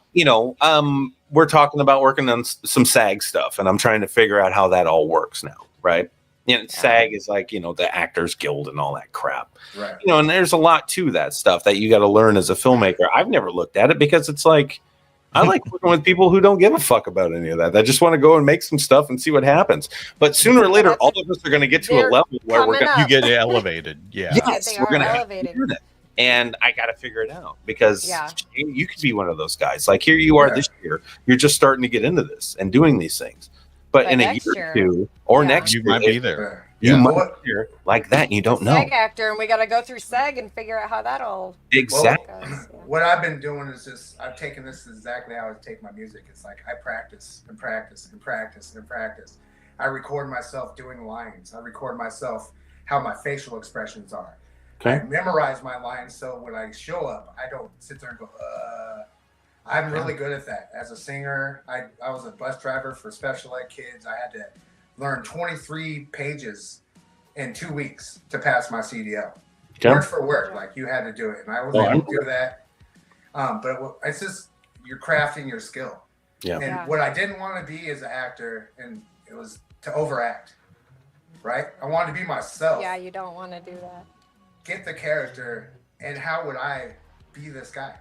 we're talking about working on some SAG stuff, and I'm trying to figure out how that all works now, right? SAG is like, the Actors Guild and all that crap. Right. And there's a lot to that stuff that you got to learn as a filmmaker. I've never looked at it because it's like, I like working with people who don't give a fuck about any of that. They just want to go and make some stuff and see what happens. But sooner or later, all of us are going to get to a level where you get elevated. Yeah. Yes, we're going to elevate it. And I got to figure it out because you could be one of those guys. Like here you are this year. You're just starting to get into this and doing these things. But in a year or two or next year, you might be there. You might be here like that and you don't know. SAG actor, and we got to go through SAG and figure out how that all exactly goes. What I've been doing is just I've taken this exactly how I take my music. It's like I practice and practice and practice and practice. I record myself doing lines. I record myself how my facial expressions are. Okay. I memorize my lines so when I show up, I don't sit there and go, I'm really good at that. As a singer, I was a bus driver for special ed kids. I had to learn 23 pages in 2 weeks to pass my CDL. Okay. Word for word, like you had to do it. And I was able to do that. But it's just, you're crafting your skill. Yeah. And what I didn't want to be as an actor, and it was to overact, right? I wanted to be myself. Yeah, you don't want to do that. Get the character, and how would I be this guy?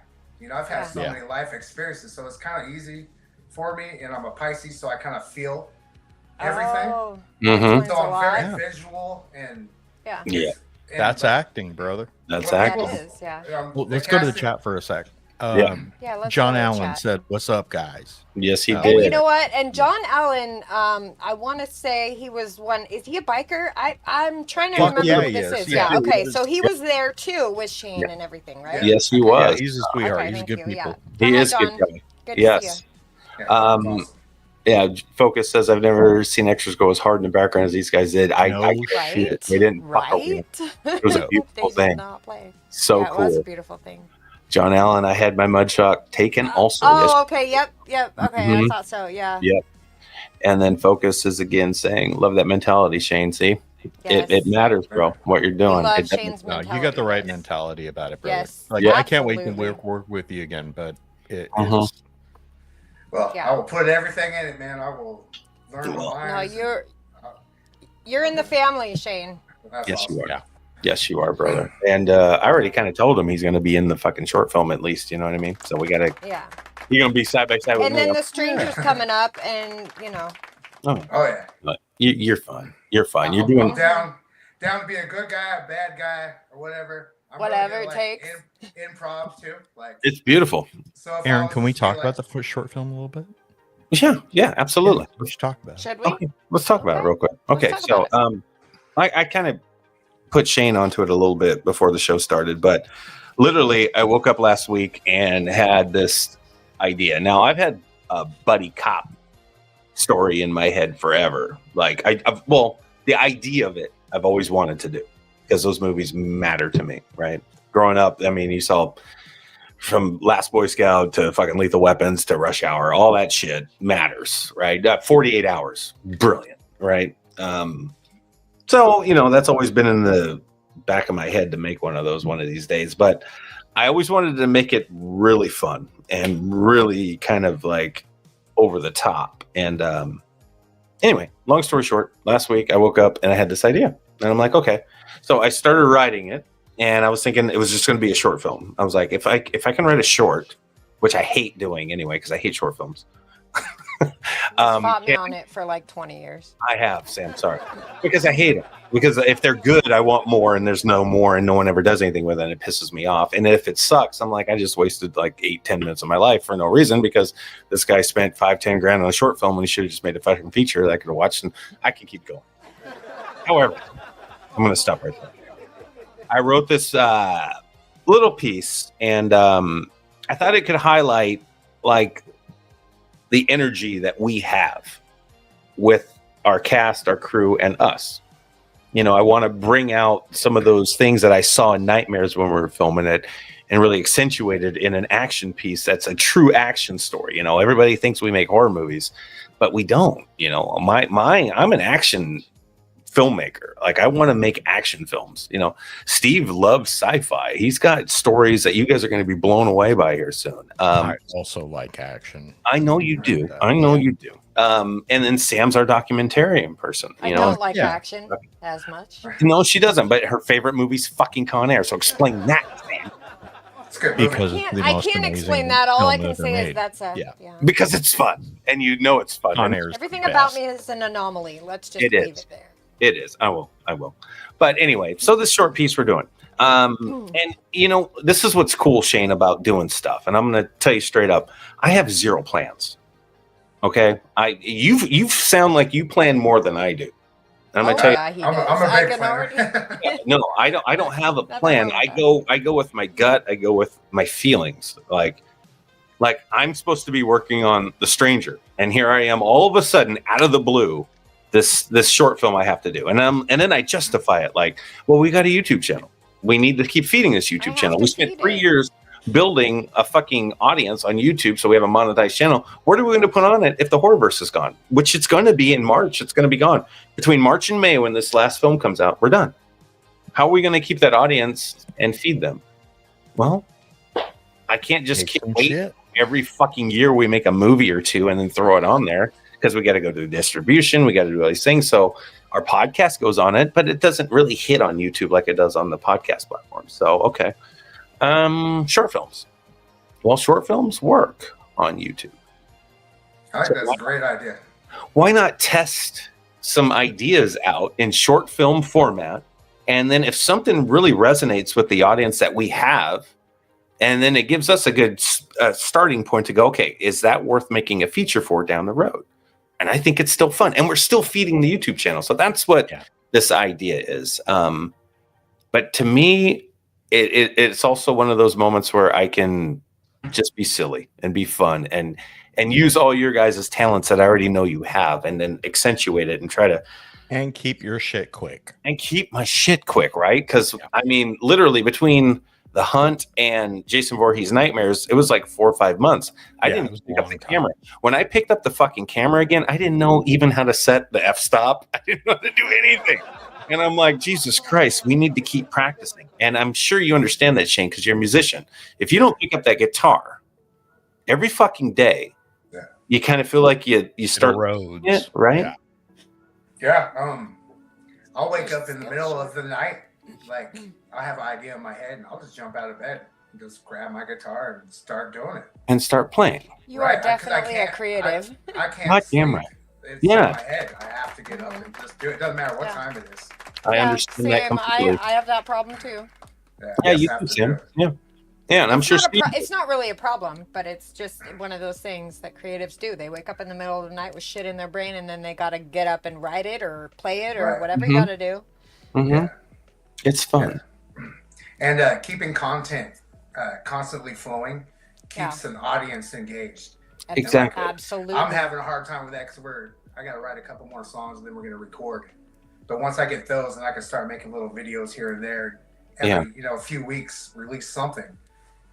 I've had so many life experiences, so it's kind of easy for me, and I'm a Pisces, so I kind of feel everything. Oh, mm-hmm. So I'm very visual, and that's acting, brother. That's acting. That is, Well, let's go to the chat for a sec. Let's John go to Allen chat. said, "What's up, guys?" Yes, he did. And you know what? And John Allen, I want to say he was one. Is he a biker? I'm trying to remember what this is. Yeah. Okay. So he was there too with Shane and everything, right? Yes, he was. Yeah, he's a sweetheart. Okay, he's a good people. He is John. good guy. Good to Yes. see you. Focus says I've never seen extras go as hard in the background as these guys did. I Right? they didn't fuck with me. It was a beautiful They did thing. not play. So It cool. was a beautiful thing. John Allen, I had my mudshot taken also. Okay. Yep. Okay. Mhm. I thought so. Yeah. Yep. And then Focus is again saying, "Love that mentality, Shane." See, Yes. it matters, bro. What you're doing. love It Shane's No, mentality. you got the right mentality about it, brother. Yes. Like I can't wait to work with you again, but it is. Well, I will put everything in it, man. I will learn the lines. No, you're in the family, Shane. That's Yes, awesome. you are. Yeah. Yes, you are, brother. And I already kind of told him he's going to be in the fucking short film at least. You know what I mean? So we got to. Yeah. You're going to be side by side with And me. then The Stranger's coming up, and Oh yeah. But you're fine. You're fine. You're doing. I'm down to be a good guy, a bad guy, or whatever. I'm Whatever really it good, takes. Improv too. Like It's beautiful. so. If I Aaron, was can we to say, talk like, about the short film a little bit? Yeah, absolutely. We should talk about it. should we? Okay, let's talk about it real quick. Okay, Let's so talk I kind of put Shane onto it a little bit before the show started, but literally I woke up last week and had this idea. Now I've had a buddy cop story in my head forever. Like the idea of it I've always wanted to do because those movies matter to me, right? Growing up, I mean, you saw from Last Boy Scout to fucking Lethal Weapons to Rush Hour, all that shit matters, right? 48 Hours, brilliant, right? So, that's always been in the back of my head to make one of those one of these days. But I always wanted to make it really fun and really kind of like over the top. And anyway, long story short, last week I woke up and I had this idea. And I'm like, okay. So I started writing it. And I was thinking it was just going to be a short film. I was like, if I can write a short, which I hate doing anyway, because I hate short films. Fought me Can't- on it for like 20 years. I have, Sam. Sorry, because I hate them. Because if they're good, I want more, and there's no more, and no one ever does anything with it, and it pisses me off. And if it sucks, I'm like, I just wasted like 8-10 minutes of my life for no reason because this guy spent 5-10 grand on a short film when he should have just made a fucking feature that I could have watched, and I can keep going. However, I'm going to stop right there. I wrote this little piece, and I thought it could highlight like the energy that we have with our cast, our crew, and us. You know, I want to bring out some of those things that I saw in Nightmares when we were filming it and really accentuate it in an action piece that's a true action story. You know, everybody thinks we make horror movies, but we don't. You know, I'm an action filmmaker. Like, I want to make action films. You know, Steve loves sci-fi. He's got stories that you guys are going to be blown away by here soon. I also like action. I know you do. I know you do. And then Sam's our documentarian person. I You know, don't like action as much. no, she doesn't. But her favorite movie's fucking Con Air. So explain that, Sam. It's a good movie. Because it's the I most can't amazing explain that. All film I can ever say is made. that's a Yeah. Because it's fun, and you know it's fun. Con And Air's everything the about best. me is an anomaly. Let's just It leave is. it there. It is. I will. But anyway, so this short piece we're doing. And you know, this is what's cool, Shane, about doing stuff. And I'm gonna tell you straight up, I have zero plans. Okay. You sound like you plan more than I do. And I'm gonna tell you, yeah, he I'm does. a I big can already. planner. no, I don't have a Nothing plan. wrong with I go with my gut. I go with my feelings. Like I'm supposed to be working on The Stranger, and here I am all of a sudden out of the blue, this short film I have to do. And then I justify it like, well, we got a YouTube channel. We need to keep feeding this YouTube have channel. to We spent feed 3 it. years building a fucking audience on YouTube so we have a monetized channel. What are we going to put on it if the Horrorverse is gone? Which it's going to be in March. It's going to be gone. Between March and May when this last film comes out, we're done. How are we going to keep that audience and feed them? Well, I can't just Take keep some waiting. shit. Every fucking year we make a movie or two and then throw it on there because we got to go do distribution. We got to do all these things. So our podcast goes on it, but it doesn't really hit on YouTube like it does on the podcast platform. So, okay. Short films. Well, short films work on YouTube. I think that's a great idea. Why not test some ideas out in short film format? And then if something really resonates with the audience that we have, and then it gives us a good starting point to go, okay, is that worth making a feature for down the road? And I think it's still fun. And we're still feeding the YouTube channel. So that's what this idea is. But to me, it's also one of those moments where I can just be silly and be fun and use all your guys' talents that I already know you have and then accentuate it and try to And keep your shit quick. and keep my shit quick, right? Because I mean, literally between The Hunt and Jason Voorhees' Nightmares, it was like 4 or 5 months. I Yeah, didn't it was a pick up long the time. camera. When I picked up the fucking camera again, I didn't know even how to set the f-stop. I didn't know how to do anything. And I'm like, Jesus Christ, we need to keep practicing. And I'm sure you understand that, Shane, because you're a musician. If you don't pick up that guitar every fucking day, you kind of feel like you start roads, it, right? Yeah. Yeah. I'll wake up in the middle of the night, like I have an idea in my head, and I'll just jump out of bed and just grab my guitar and start doing it. And start playing. You Right, are 'cause I definitely a can't- creative. I can't. God damn sleep. right. It's Yeah. in my head. I have to get up and just do it. Doesn't matter what time it is. I understand that same. completely. I have that problem too. Yeah, Yeah, I you just have do, to Sam. do it. Yeah. Yeah, and I'm sure Steve, It's not really a problem, but it's just one of those things that creatives do. They wake up in the middle of the night with shit in their brain, and then they got to get up and write it or play it or Right. whatever Mhm. you got to do. Mhm. it's fun. And keeping content constantly flowing keeps an audience engaged. Exactly. Absolutely. I'm having a hard time with that because I got to write a couple more songs and then we're going to record. But once I get those, then I can start making little videos here and there. Every a few weeks, release something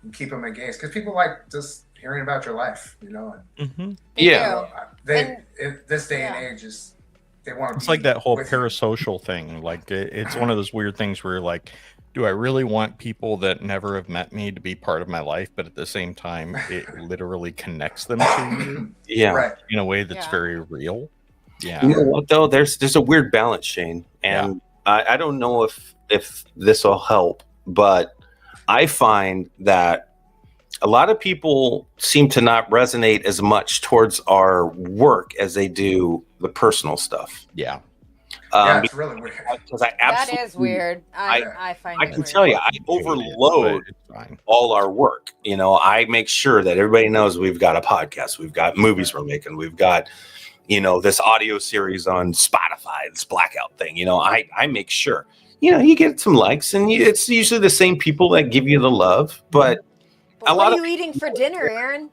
and keep them engaged because people like just hearing about your life, And, Mm-hmm. They Yeah. do. in this day and age is they want to. It's like that whole parasocial thing. Like it's one of those weird things where you're like, do I really want people that never have met me to be part of my life? But at the same time, it literally connects them to you Yeah. Right. in a way that's Yeah. very real. Yeah. You know what though? There's a weird balance, Shane, and I don't know if this will help, but I find that a lot of people seem to not resonate as much towards our work as they do the personal stuff. Yeah. Yeah, it's really weird. Because I That absolutely, is weird. I find I it can weird. tell you, I overload But it's fine. all our work. You know, I make sure that everybody knows we've got a podcast, we've got movies we're making, we've got, you know, this audio series on Spotify, this blackout thing. You know, I make sure, you know, you get some likes, and it's usually the same people that give you the love, but But a what lot are of you eating for dinner, Aaron?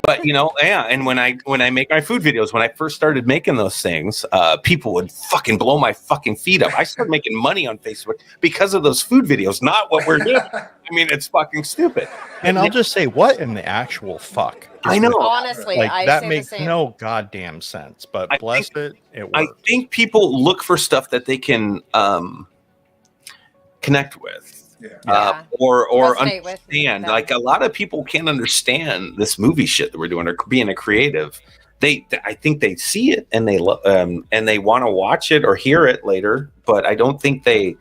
But you know, yeah. And when I make my food videos, when I first started making those things, people would fucking blow my fucking feet up. I started making money on Facebook because of those food videos, not what we're doing. I mean, it's fucking stupid. And I'll just say, what in the actual fuck? I know. Honestly, Like I that say makes the same. no goddamn sense. But I bless think- it I works. think people look for stuff that they can connect with. Yeah. Or Resonate with understand. them. Like a lot of people can't understand this movie shit that we're doing, or being a creative. I think they see it and they want to watch it or hear it later, but I don't think they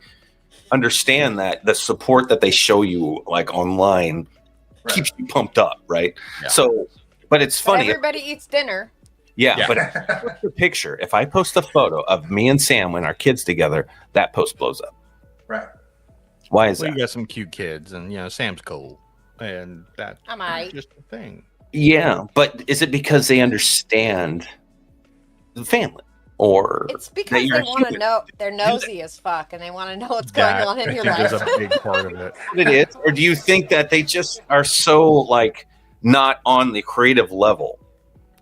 understand that the support that they show you like online keeps you pumped up, right? Yeah. So, but it's But funny. everybody eats dinner. Yeah, but if I post a picture, if I post a photo of me and Sam when our kids together, that post blows up. Right. Why is Well, that? you got some cute kids, and Sam's cool, and that's I'm aight. just a thing. Yeah, but is it because they understand the family, or It's because you're they want to human? know. They're nosy as fuck, and they want to know what's That, going on in your I think, life. is a big part of it. It is, or do you think that they just are so like not on the creative level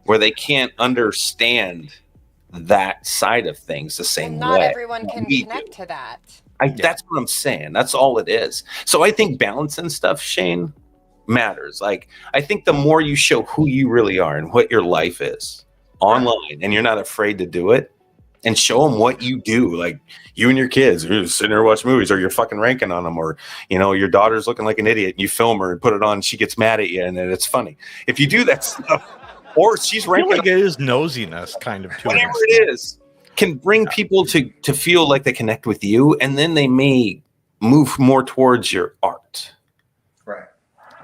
where they can't understand that side of things the same And not way? everyone can we connect do? to that. That's what I'm saying. That's all it is. So I think balancing stuff, Shane, matters. Like I think the more you show who you really are and what your life is online, and you're not afraid to do it, and show them what you do, like you and your kids, you're sitting there watching movies, or you're fucking ranking on them, or your daughter's looking like an idiot, and you film her and put it on, and she gets mad at you, and then it's funny. If you do that stuff, or she's I feel ranking, like it is nosiness, kind of. To an whatever extent. it is, can bring people to feel like they connect with you, and then they may move more towards your art. Right.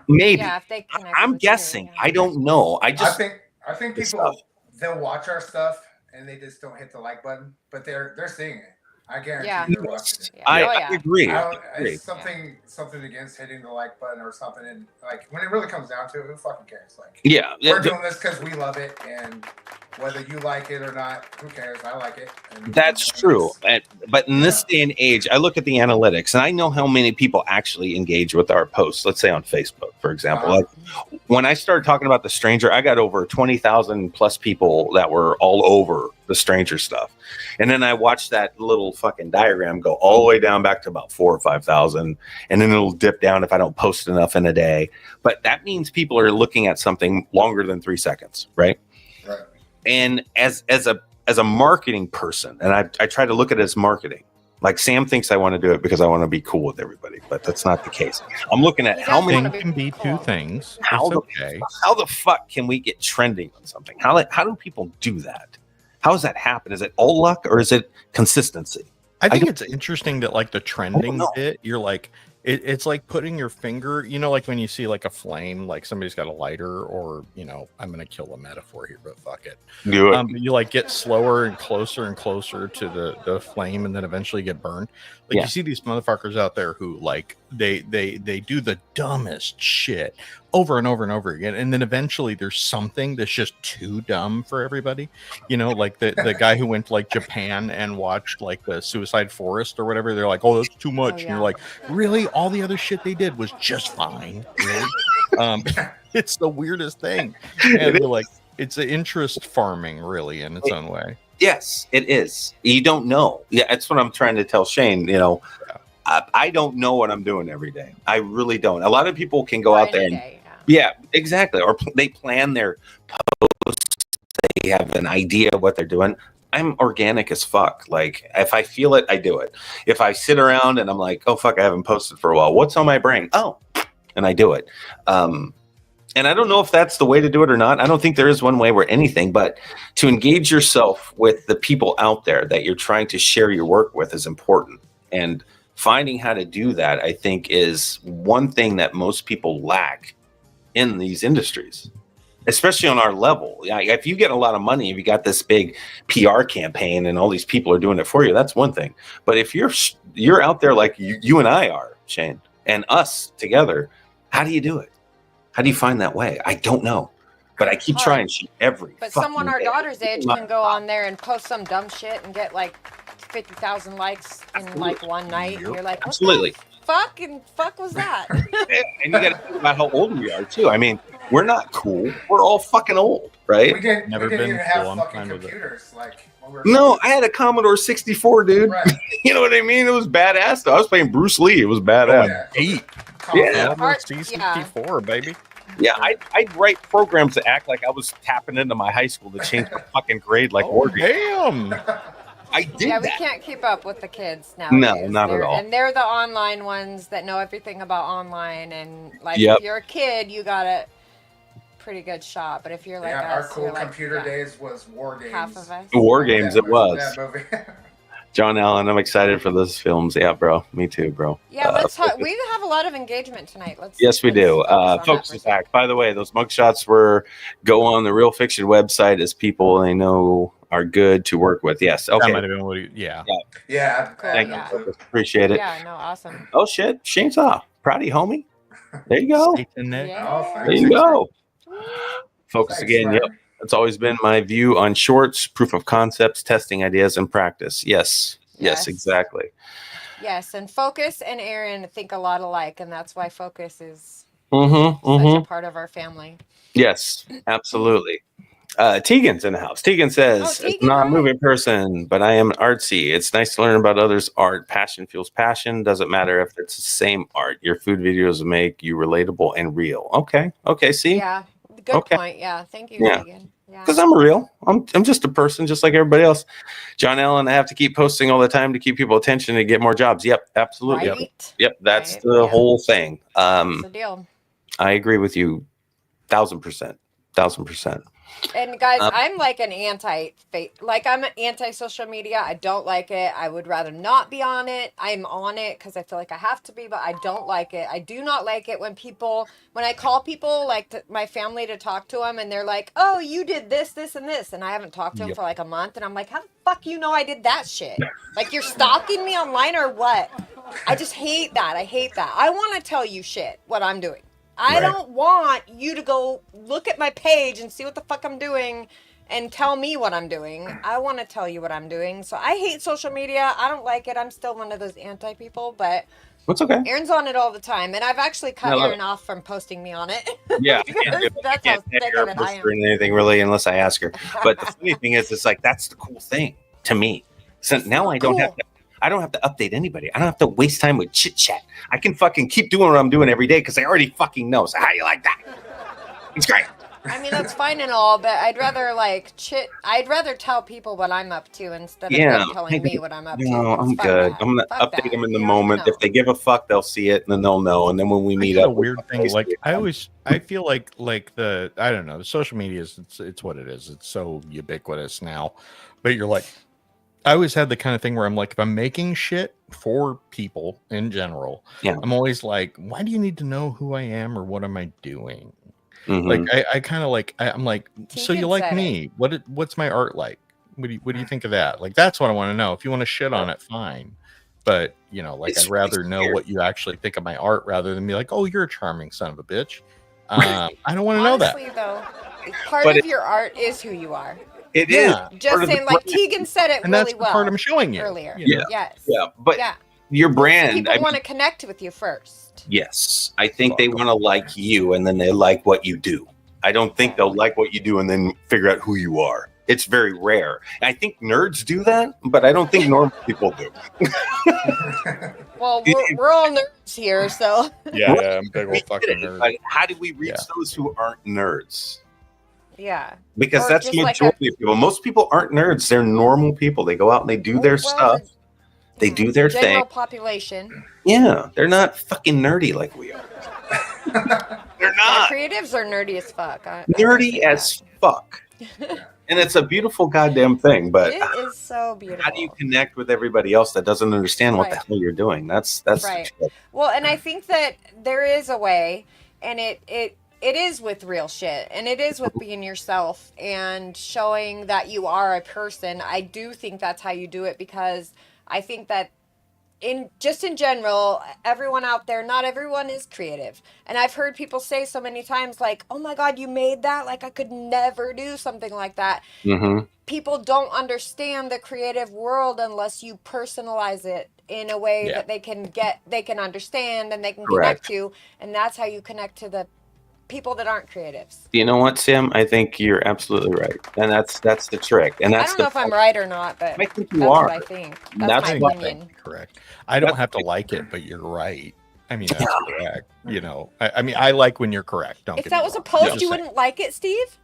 Maybe. Yeah, if they connect. I'm with you, guessing. yeah. I don't know. I think the people stuff. they'll watch our stuff and they just don't hit the like button, but they're seeing it. I guarantee Yeah. they're watching it. Yeah. I Oh, yeah. agree. I I don't, agree. it's something against hitting the like button or something, and like when it really comes down to it, who fucking cares? Like, Yeah. we're doing this because we love it, and whether you like it or not, who cares? I like it. And That's true. But in this day and age, I look at the analytics and I know how many people actually engage with our posts. Let's say on Facebook, for example. Like when I started talking about The Stranger, I got over 20,000 plus people that were all over The Stranger stuff. And then I watched that little fucking diagram go all the way down back to about 4,000 or 5,000. And then it'll dip down if I don't post enough in a day. But that means people are looking at something longer than 3 seconds, right? Right. And as a marketing person, and I try to look at it as marketing. Like Sam thinks I want to do it because I want to be cool with everybody, but that's not the case. I'm looking at He how does many, wanna Things can be two things. How It's the- okay. how the fuck can we get trending on something? How do people do that? How does that happen? Is it all luck or is it consistency? I think don't- it's interesting that like the trending know. bit, you're like, it's like putting your finger, like when you see like a flame, like somebody's got a lighter, or I'm gonna kill a metaphor here, but fuck it. Do it. You like get slower and closer to the flame, and then eventually get burned. Like Yeah. you see these motherfuckers out there who like they do the dumbest shit over and over and over again, and then eventually there's something that's just too dumb for everybody. Like the guy who went to like Japan and watched like the Suicide Forest or whatever. They're like, oh, that's too much. And yeah. you're like, really? All the other shit they did was just fine. Really? It's the weirdest thing. And they're like, it's an interest farming, really, in its own way. Yes, it is. You don't know. Yeah, that's what I'm trying to tell Shane. I don't know what I'm doing every day. I really don't. A lot of people can go Or out there any and day, yeah. yeah, exactly. Or they plan their posts. They have an idea of what they're doing. I'm organic as fuck. Like if I feel it, I do it. If I sit around and I'm like, oh fuck, I haven't posted for a while. What's on my brain? Oh, and I do it. And I don't know if that's the way to do it or not. I don't think there is one way where anything, but to engage yourself with the people out there that you're trying to share your work with is important. And finding how to do that, I think, is one thing that most people lack in these industries, especially on our level. Yeah, if you get a lot of money, if you got this big PR campaign and all these people are doing it for you, that's one thing. But if you're out there like you and I are, Shane, and us together, how do you do it? How do you find that way? I don't know. But I keep trying shit every. But someone our daughter's age can go on there and post some dumb shit and get like 50,000 likes in like one night. And you're like, what Absolutely. the fuck was that? And you got to think about how old we are too. I mean, we're not cool. We're all fucking old, right? We didn't Never even been have cool. I'm fucking fine with it. computers. Like, when we were No, I had a Commodore 64, dude. Right. You know what I mean? It was badass. Though. I was playing Bruce Lee. It was badass. Yeah. Eight. Yeah. C64, baby. Yeah, I'd write programs to act like I was tapping into my high school to change the fucking grade like war games. Damn. I did Yeah, that. we can't keep up with the kids now. No, not at all. And they're the online ones that know everything about online. And like, Yep. if you're a kid, you got a pretty good shot. But if you're like our us, cool you're like, computer days was War Games. half of us. War games That it was. That movie. John Allen, I'm excited for those films. Yeah, bro. Me too, bro. Yeah, let's talk. We have a lot of engagement tonight. Yes, we do. focus on that Focus for a Attack. By the way, those mugshots go on the Real Fiction website as people they know are good to work with. Yes. That Okay. might have been what he, yeah. Yeah. Cool, Thank yeah. you. Appreciate it. Yeah, no, awesome. Oh shit, Shane's off. Proud of you, homie. There you go. Satan Nick. Yeah. Oh, There thanks. you go. Focus Thanks, again. Ryan. Yep. That's always been my view on shorts, proof of concepts, testing ideas, and practice. Yes. Yes, Yes. exactly. Yes, and Focus and Aaron think a lot alike, and that's why Focus is Mm-hmm. such Mm-hmm. a part of our family. Yes, absolutely. Tegan's in the house. Tegan says, Oh, Tegan, "It's not a movie person, but I am artsy. It's nice to learn about others' art. Passion fuels passion. Doesn't matter if it's the same art. Your food videos make you relatable and real." Okay. Okay. See, Yeah, good Okay. point. Yeah, thank you, Yeah. Tegan. Yeah. because I'm real. I'm just a person, just like everybody else. John Allen, I have to keep posting all the time to keep people attention and get more jobs. Yep, absolutely. Right? Yep, that's Right, the yeah. whole thing. That's the deal. I agree with you, 1,000%. 1,000%. And guys, I'm like an I'm an anti-social media. I don't like it. I would rather not be on it. I'm on it because I feel like I have to be, but I don't like it. I do not like it when I call people like my family to talk to them and they're like, oh, you did this, this, and this. And I haven't talked to them for like a month. And I'm like, how the fuck you know I did that shit? Like, you're stalking me online or what? I just hate that. I hate that. I want to tell you shit, what I'm doing. I don't want you to go look at my page and see what the fuck I'm doing and tell me what I'm doing. I want to tell you what I'm doing. So I hate social media. I don't like it. I'm still one of those anti people, but What's okay? Aaron's on it all the time. And I've actually cut I love Aaron off from posting me on it. Yeah, That's how sick of it I am. or anything really, unless I ask her. But the funny thing is, it's like that's the cool thing to me. So now I don't have to. I don't have to update anybody. I don't have to waste time with chit chat. I can fucking keep doing what I'm doing every day because I already fucking know. So how you like that? It's great. I mean, that's fine and all, but I'd rather tell people what I'm up to instead of them telling me what I'm up to. No, I'm Fuck good. that. I'm gonna Fuck update that. them in the You don't moment. know. If they give a fuck, they'll see it and then they'll know. And then when we I meet get up, a weird thing. Like I feel like the I don't know. The social media is it's what it is. It's so ubiquitous now. But you're like, I always had the kind of thing where I'm like, if I'm making shit for people in general, I'm always like, why do you need to know who I am or what am I doing? Like I kind of like I'm like, so you like me? What's my art like? What do you think of that? Like that's what I want to know. If you want to shit on it, fine. But like I'd rather know what you actually think of my art rather than be like, oh, you're a charming son of a bitch. I don't want to know that. Honestly, though, part of your art is who you are. It is. Just saying, like Tegan said it and really that's the well. part I'm showing you earlier. Yeah. Yes. Yeah. But your brand, People want to connect with you first. Yes, I think they want to like you, and then they like what you do. I don't think they'll like what you do and then figure out who you are. It's very rare. I think nerds do that, but I don't think normal people do. Well, we're all nerds here, so. Yeah, I'm big old fucking nerd. Like, how do we reach those who aren't nerds? Yeah. Because Or that's just the majority of people. Most people aren't nerds. They're normal people. They go out and they do their stuff. They do their thing. General population. Yeah, they're not fucking nerdy like we are. They're not. Creatives are nerdy as fuck. Nerdy as fuck. And it's a beautiful goddamn thing, but it is so beautiful. how do you connect with everybody else that doesn't understand what the Right. hell you're doing? That's Right. Well, and I think that there is a way, and it is with real shit, and it is with being yourself and showing that you are a person. I do think that's how you do it, because I think that in general, everyone out there, not everyone is creative. And I've heard people say so many times, like, oh my God, you made that, like I could never do something like that. Mm-hmm. People don't understand the creative world unless you personalize it in a way that they can understand and they can connect Correct. to. And that's how you connect to the people that aren't creatives. You know what, Sam? I think you're absolutely right, and that's the trick, and I that's don't know if I'm right or not, but I think you that's are. what I think. That's That's my why- opinion. Correct. I don't That's- have to like it, but you're right. I mean, that's correct. You know, I mean, I like when you're correct. Don't If get that me was a wrong. post, Just you saying. wouldn't like it, Steve?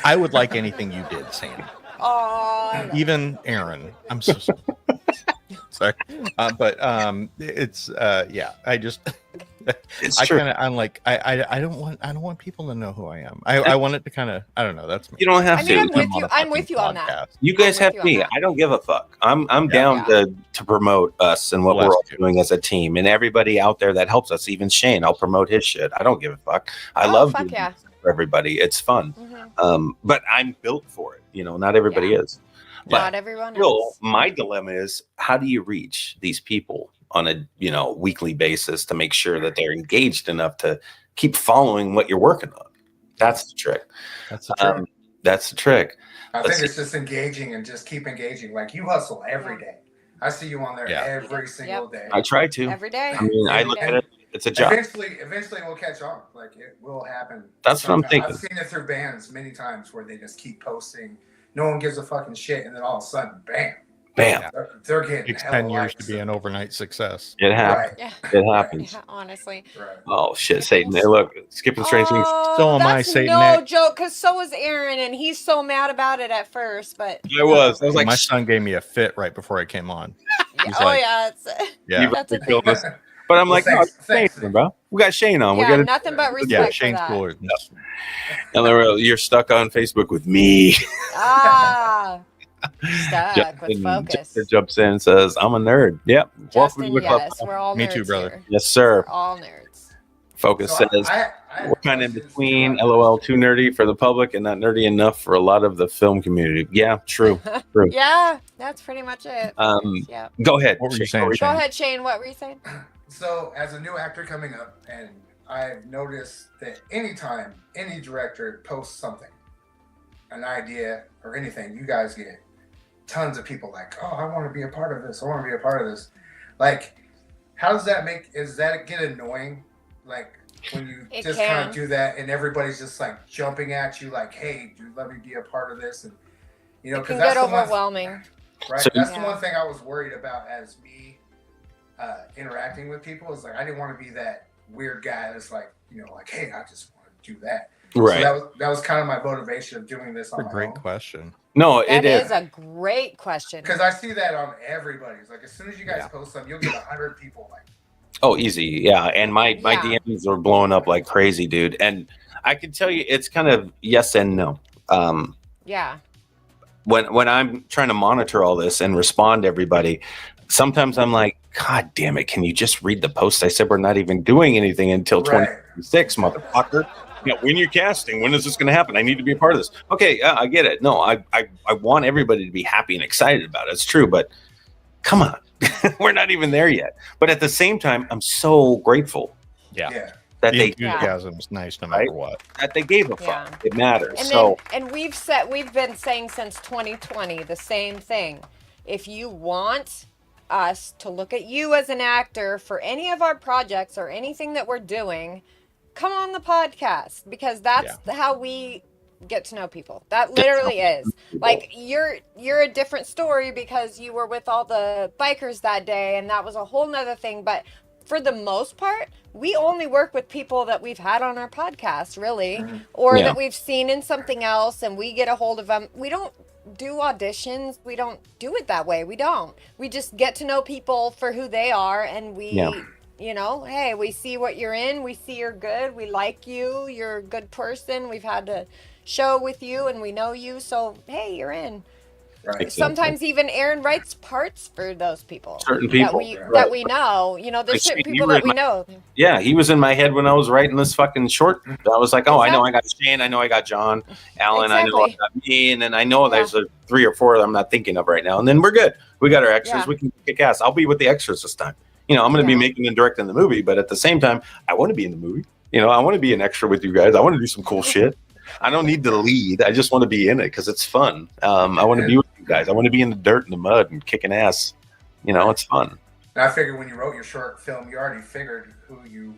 I would like anything you did, Sam. Oh, Even Aaron. I'm so sorry. But it's yeah. I just It's I true. kind of I'm like I don't want people to know who I am. I want it to kind of I don't know. That's me. You don't have I mean, to. I'm with on you. a I'm with fucking you on that. podcast. You guys I'm have with you on me. that. I don't give a fuck. I'm down Yeah. to promote us and what Bless we're all you. doing as a team, and everybody out there that helps us. Even Shane, I'll promote his shit. I don't give a fuck. I Oh, love fuck doing yeah. this for everybody. It's fun. But I'm built for it. You know, not everybody Yeah. is. Not everyone Still, else. my dilemma is how do you reach these people on a weekly basis to make sure that they're engaged enough to keep following what you're working on? That's the trick. That's the trick. That's the trick. I Let's think it's just engaging and just keep engaging. Like you hustle every day. I see you on there Yeah. every single day. I try to. Every day. I mean, I Every look day. at it. It's a job. Eventually we'll catch on. Like it will happen. That's what I'm sometime. thinking. I've seen it through bands many times where they just keep posting. No one gives a fucking shit, and then all of a sudden, bam, Bam. they're getting Takes hella 10 years likes. to be an overnight success. It happens. Right. Yeah. It happens. Yeah, honestly. Right. Oh shit, Satan! Hey, look, skipping strange things. Oh, So am I, that's Satan no Nick. joke, because so was Aaron, and he's so mad about it at first, but I was like, My son gave me a fit right before I came on. yeah, He's oh like- yeah, it's Yeah. that's a thing. ridiculous. But I'm Well, like, thanks, no, Shane, thanks. bro. We got Shane on. We Yeah, got nothing but respect Yeah, for Shane's that. cooler. you're stuck on Facebook with me. Ah, stuck with focus. Justin jumps in and says, "I'm a nerd." Yep. Welcome Justin, to the club. yes, we're all Me nerds too, brother. here. Yes, sir. We're all nerds. Focus So says. I We're kind of in between. LOL, too nerdy for the public and not nerdy enough for a lot of the film community. Yeah, true. Yeah, that's pretty much it. Yeah. Go ahead. What were you Shane. saying, Go Shane? ahead, Shane. What were you saying? So, as a new actor coming up, and I've noticed that anytime any director posts something, an idea or anything, you guys get tons of people like, oh, I want to be a part of this. I want to be a part of this. Like, how does that does that get annoying? Like, when you It just can. kind of do that and everybody's just like jumping at you, like, hey, dude, let me be a part of this. And, you know, It can because get that's the one, overwhelming. right? So- That's the Yeah. one thing I was worried about as me interacting with people is like I didn't want to be that weird guy that's like, you know, like, hey, I just want to do that. Right. So that was kind of my motivation of doing this on That's a my great own. question. No, That it is. is a great question. Because I see that on everybody's. Like as soon as you guys post something, you'll get 100 people like. Oh, easy. Yeah. And my Yeah. DMs are blowing up like crazy, dude. And I can tell you it's kind of yes and no. Yeah. When I'm trying to monitor all this and respond to everybody, sometimes I'm like, God damn it, can you just read the post? I said we're not even doing anything until Right. 2026, motherfucker. You know, when you're casting, when is this going to happen? I need to be a part of this. Okay, yeah, I get it. No, I want everybody to be happy and excited about it. It's true, but come on. We're not even there yet. But at the same time, I'm so grateful Yeah. that The they enthusiasm's nice no matter Right? what. that they gave a fuck. Yeah. It matters. And So then, and we've been saying since 2020 the same thing. If you want us to look at you as an actor for any of our projects or anything that we're doing, come on the podcast, because that's how we get to know people. That literally is. Like you're a different story because you were with all the bikers that day and that was a whole nother thing. But for the most part, we only work with people that we've had on our podcast, really, or Yeah. that we've seen in something else and we get a hold of them. We don't do auditions. We don't do it that way. We don't. We just get to know people for who they are, and we, you know, hey, we see what you're in. We see you're good. We like you. You're a good person. We've had a show with you and we know you. So, hey, you're in. Right. Sometimes even Aaron writes parts for those people. Certain people that we know. You know, there's Like, certain Shane, people you were that in we know. Yeah, he was in my head when I was writing this fucking short. I was like, oh, I know I got Exactly. Shane, I know I got John, Alan, I know I Exactly. got me, and then I know Yeah. there's 3 or 4 that I'm not thinking of right now. And then we're good. We got our extras. Yeah. We can kick ass. I'll be with the extras this time. You know, I'm going to be Yeah. making and directing the movie, but at the same time, I want to be in the movie. You know, I want to be an extra with you guys. I want to do some cool shit. I don't need to lead. I just want to be in it because it's fun. I want to be with you guys. I want to be in the dirt and the mud and kicking ass. You know, it's fun. And I figured when you wrote your short film, you already figured who you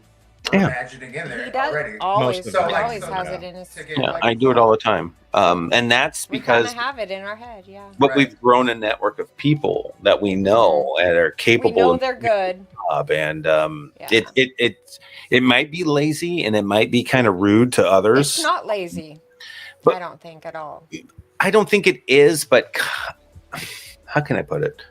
were imagining in there He does already. always. Most of He them, always yeah. has it in his. To get, Yeah, like, I do it all the time. And that's We kind because of have it in our head. Yeah. but Right. we've grown a network of people that we know and are We capable know of they're good. job. And Yeah. it might be lazy and it might be kind of rude to others. It's not lazy. But- I don't think at all. I don't think it is, but how can I put it?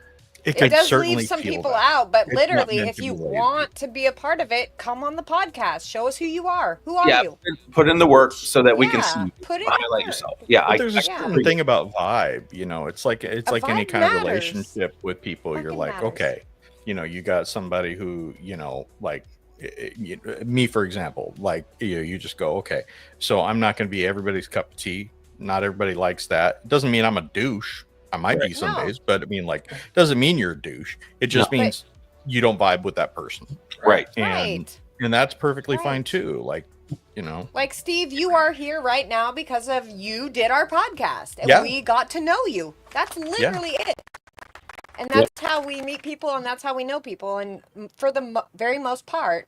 It could does certainly leave some feel people that. out, but It's not literally, meant if to you be lazy. want to be a part of it, come on the podcast. Show us who you are. Who are Yeah, you? put in the work so that we can Yeah, see you. put in the Highlight work. yourself. Yeah, But there's a yeah. certain thing about vibe, you know. It's like any vibe kind of matters. relationship with people. You're Fucking like, matters. okay, you know, you got somebody who, you know, like me, for example, like you just go, okay, so I'm not going to be everybody's cup of tea. Not everybody likes that. Doesn't mean I'm a douche. I might be some No. days, but I mean, like, doesn't mean you're a douche. It just No. means you don't vibe with that person, right. Right. and that's perfectly Right. fine too. Like, you know, Like, Steve, you are here right now because of you did our podcast and Yeah. we got to know you. That's literally it. And that's how we meet people and that's how we know people. And for the very most part,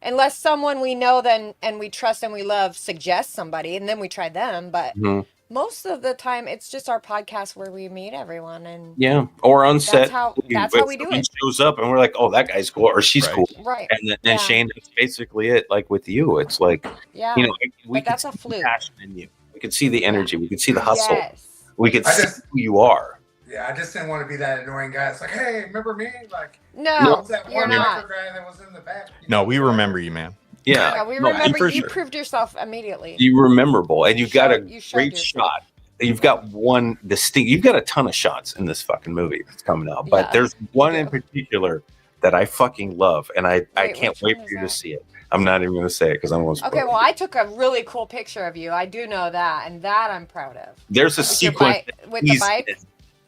unless someone we know then and we trust and we love suggests somebody and then we try them. But Mhm. most of the time, it's just our podcast where we meet everyone. And Yeah, or on set. that's how we do someone it. shows up and we're like, oh, that guy's cool or she's Right. cool. right. And then Yeah. Shane, that's basically it. Like with you, it's like, Yeah. you know, we But could that's see a the fluke. passion in you. We could see the energy. We could see the hustle. Yes. We could I see just- who you are. Yeah, I just didn't want to be that annoying guy. It's like, hey, remember me? Like, No, who's that you're one not. rapper guy that was in the back? You no, know, we whatever. remember you, man. Yeah, Yeah, we no, remember for you sure. proved yourself immediately. you're memorable, and You you've got a you showed great yourself. shot. You've got one distinct. You've got a ton of shots in this fucking movie that's coming out, but Yeah, there's one in do. particular that I fucking love, and I Wait, can't which wait one for is you to that? see it. I'm not even going to say it because I'm going to. Okay, well, I took a really cool picture of you. I do know that, and that I'm proud of. There's a With your sequence with the he's bike. in.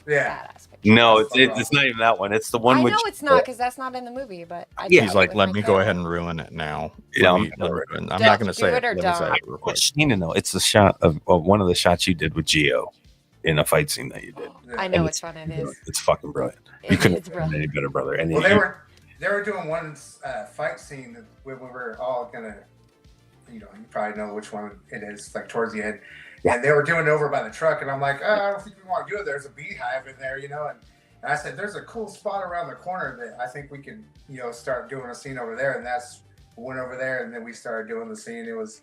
Yeah. Badass picture. No, That's it's not even that one. It's the one I with. know it's not because that's not in the movie, but I Yeah. did He's it like, with let my me go camera. ahead and ruin it now. Yeah, I'm not going to say do it. it or Let me say don't. it real I quick. want Shane to know it's the shot of one of the shots you did with Geo in a fight scene that you did. I know which one it is. It's fucking brilliant. You It couldn't is have done brilliant. any better, brother. And Well, you- they were doing one fight scene that we were all gonna, you know, you probably know which one it is, like towards the end. And they were doing it over by the truck, and I'm like, oh, I don't think we want to do it. There's a beehive in there, you know. And I said, there's a cool spot around the corner that I think we could, you know, start doing a scene over there. And that's went over there, and then we started doing the scene. It was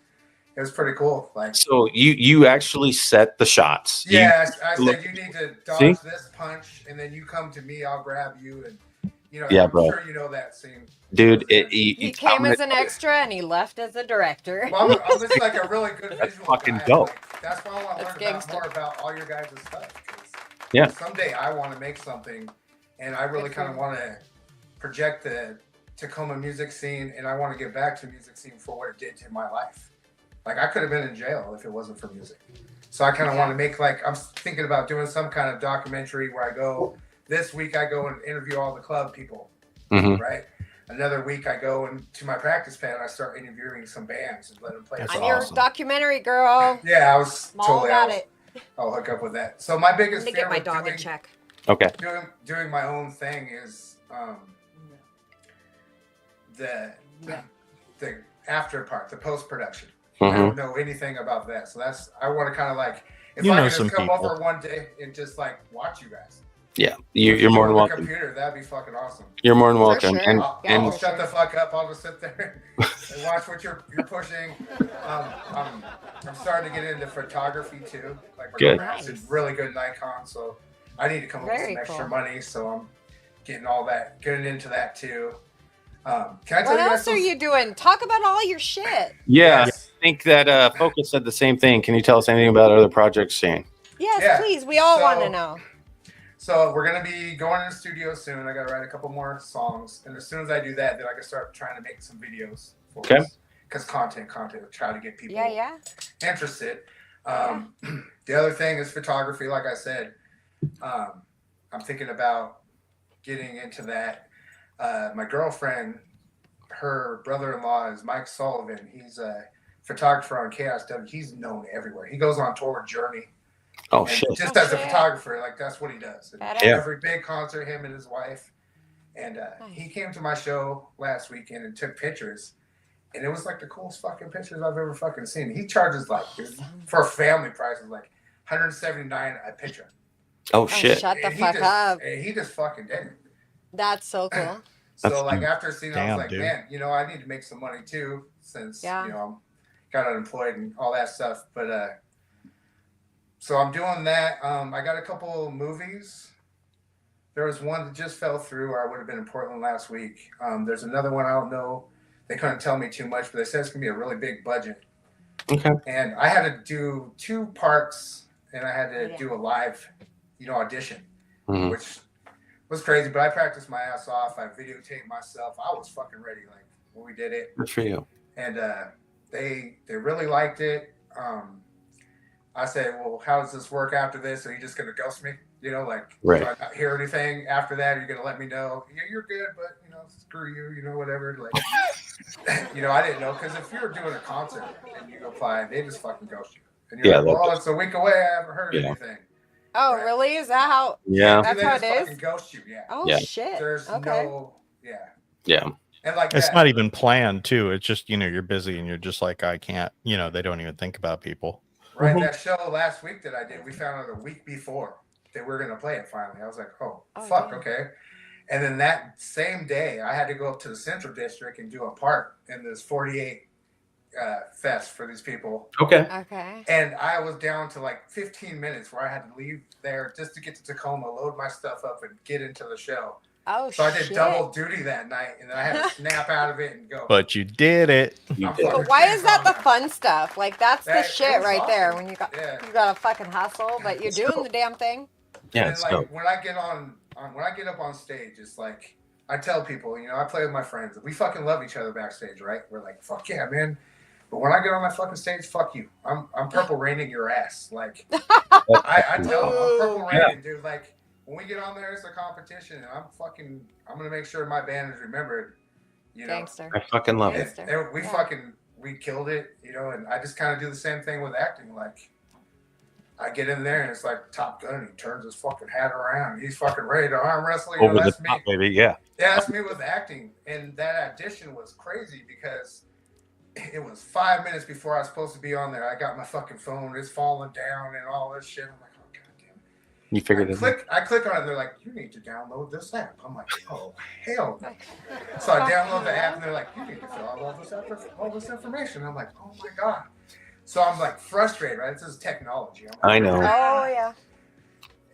pretty cool. Like, so you actually set the shots. You- yeah, I look- said you need to dodge See? this punch, and then you come to me, I'll grab you, and you know, Yeah, I'm bro. sure you know that scene. dude, He came as an extra and he left as a director. Well, I'm just like a really good That's visual fucking guy. dope. Like, that's why I want to That's learn gangster. more about all your guys' stuff. 'cause Yeah. Someday I want to make something, and I really Good kind for of you. want to project the Tacoma music scene, and I want to get back to music scene for what it did to my life. Like, I could have been in jail if it wasn't for music. So I kind of Yeah. want to make, like, I'm thinking about doing some kind of documentary where I go, this week I go and interview all the club people, Mhm. right? Another week I go into my practice pad and I start interviewing some bands and let them play. That's I'm songs. your awesome. documentary girl. Yeah, I was I'm all totally about out. it. I'll hook up with that. So my I'm biggest gonna fear get my with dog doing, in check. Okay. doing my own thing is the the after part, the post production. I Mhm. don't know anything about that, so that's I want to kind of like if You I know could some just come people. over one day and just like watch you guys. Yeah, you're more than On the welcome. computer, that'd be fucking awesome. You're more than For welcome. sure. And, I'll, Yeah, and I'll for shut sure. the fuck up. I'll just sit there and watch what you're pushing. I'm starting to get into photography too. Like Good. It's a really good Nikon, so I need to come up with Very some extra cool. money. So I'm getting into that too. Can I tell What you guys else are you doing? Talk about all your shit. yeah, Yes. I think that Focus said the same thing. Can you tell us anything about other projects, Shane? Yes, Yeah, please. We all so- want to know. So we're gonna be going in the studio soon. I gotta write a couple more songs, and as soon as I do that, then I can start trying to make some videos for us. Because content, try to get people interested. The other thing is photography. Like I said, I'm thinking about getting into that. My girlfriend, her brother-in-law is Mike Sullivan. He's a photographer on KSW. He's known everywhere. He goes on tour Journey. Oh, shit. Just as a photographer, like that's what he does. Every big concert, him and his wife. And he came to my show last weekend and took pictures. And it was like the coolest fucking pictures I've ever fucking seen. He charges like, for family prices, like $179 a picture. Oh, shit. Shut the fuck up. And he just fucking did it. That's so cool. So like after seeing, I was like, man, you know, I need to make some money too, since you know I'm got unemployed and all that stuff. But so I'm doing that. I got a couple movies. There was one that just fell through, or I would have been in Portland last week. There's another one I don't know. They couldn't tell me too much, but they said it's gonna be a really big budget. Okay. And I had to do 2 parts, and I had to do a live, audition, which was crazy. But I practiced my ass off. I videotaped myself. I was fucking ready, like when we did it. Good for you. And they really liked it. I said, well, how does this work after this? Are you just gonna ghost me? Do I not hear anything after that? Are you gonna let me know? Yeah, you're good, but screw you. Whatever. Like, I didn't know, because if you were doing a concert and you apply, they just fucking ghost you. And you're like, well, it's a week away. I haven't heard anything. Oh, really? Is that how? Yeah. That's how it is. Fucking ghost you. Yeah. Oh shit. There's no. Yeah. Yeah. And like it's not even planned too. It's just you're busy and you're just like, I can't. They don't even think about people. Right. That show last week that I did, we found out a week before that we're gonna play it finally. I was like, oh fuck, okay. And then that same day, I had to go up to the Central District and do a part in this 48 fest for these people. Okay. And I was down to like 15 minutes where I had to leave there just to get to Tacoma, load my stuff up, and get into the show. Oh, so I did double duty that night, and then I had to snap out of it and go. But you did it. But why is that the fun stuff? Like that's the shit right there. When you got a fucking hustle, but you're doing the damn thing. Yeah. And like when I get up on stage, it's like I tell people, I play with my friends. We fucking love each other backstage, right? We're like, fuck yeah, man. But when I get on my fucking stage, fuck you. I'm purple raining your ass. Like I tell them, I'm purple raining, dude. Like when we get on there, it's a competition, and I'm gonna make sure my band is remembered. Gangster. I fucking love it. And we killed it, and I just kind of do the same thing with acting. Like I get in there and it's like Top Gun. He turns his fucking hat around. He's fucking ready to arm wrestle. Over the top, baby. Yeah. Yeah, that's me with acting. And that audition was crazy because it was 5 minutes before I was supposed to be on there. I got my fucking phone. It's falling down and all this shit. I'm like, oh god damn it. You figured it out. I click on it. And they're like, you need to download this app. I'm like, oh hell no. So I download the app and they're like, you need to fill out all this information. I'm like, oh my god. So I'm like frustrated, right? This is technology. I know. Oh yeah.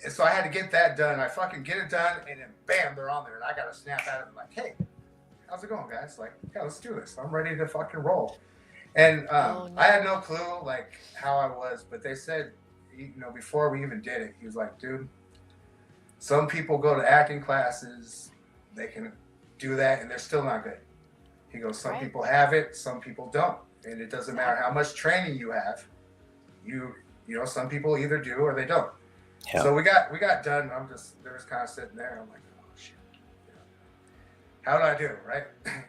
And so I had to get that done. I fucking get it done, and then bam, they're on there, and I got to snap out of it like, hey, how's it going, guys? Like, yeah, let's do this. I'm ready to fucking roll. And I had no clue like how I was, but they said, before we even did it, he was like, dude, some people go to acting classes, they can do that, and they're still not good. He goes, some people have it, some people don't. And it doesn't matter how much training you have. Some people either do or they don't. Yeah. So we got done. They're just kind of sitting there. I'm like, oh shit. How do I do, right?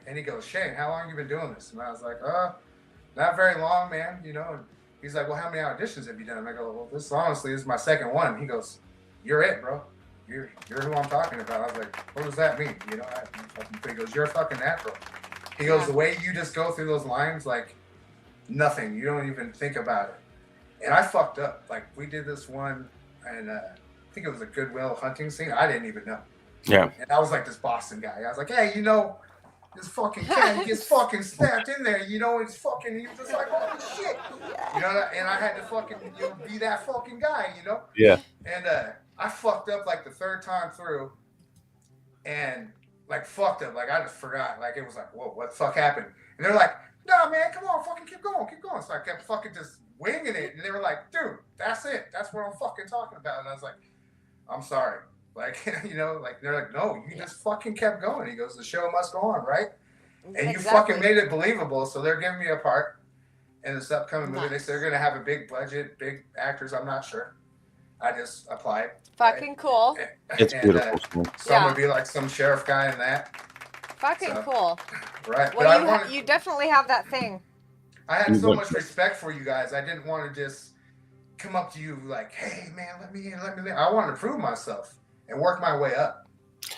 And he goes, Shane, how long have you been doing this? And I was like, not very long, man. And he's like, well, how many auditions have you done? And I go, well, this is my second one. He goes, you're it, bro. You're who I'm talking about. I was like, what does that mean? He goes, you're a fucking natural. He goes, the way you just go through those lines, like nothing. You don't even think about it. And I fucked up. Like we did this one, and I think it was a Goodwill hunting scene. I didn't even know. Yeah. And I was like this Boston guy. I was like, hey, this fucking cat gets fucking snapped in there. It's fucking. He was just like, holy shit. And I had to fucking be that fucking guy. Yeah. And I fucked up like the third time through, and like fucked up. Like I just forgot. Like it was like, whoa, what the fuck happened? And they're like, no, man, come on, fucking keep going. So I kept fucking just winging it. And they were like, dude, that's it. That's what I'm fucking talking about. And I was like, I'm sorry. Like, like they're like, no, you just fucking kept going. He goes, the show must go on, right? And you fucking made it believable. So they're giving me a part in this upcoming movie. They say they're gonna have a big budget, big actors. I'm not sure. I just applied. Fucking cool. It's beautiful. So I'm gonna be like some sheriff guy in that. Fucking cool. Right. Well, you definitely have that thing. I had so much respect for you guys. I didn't want to just come up to you like, hey man, let me in. I wanted to prove myself and work my way up.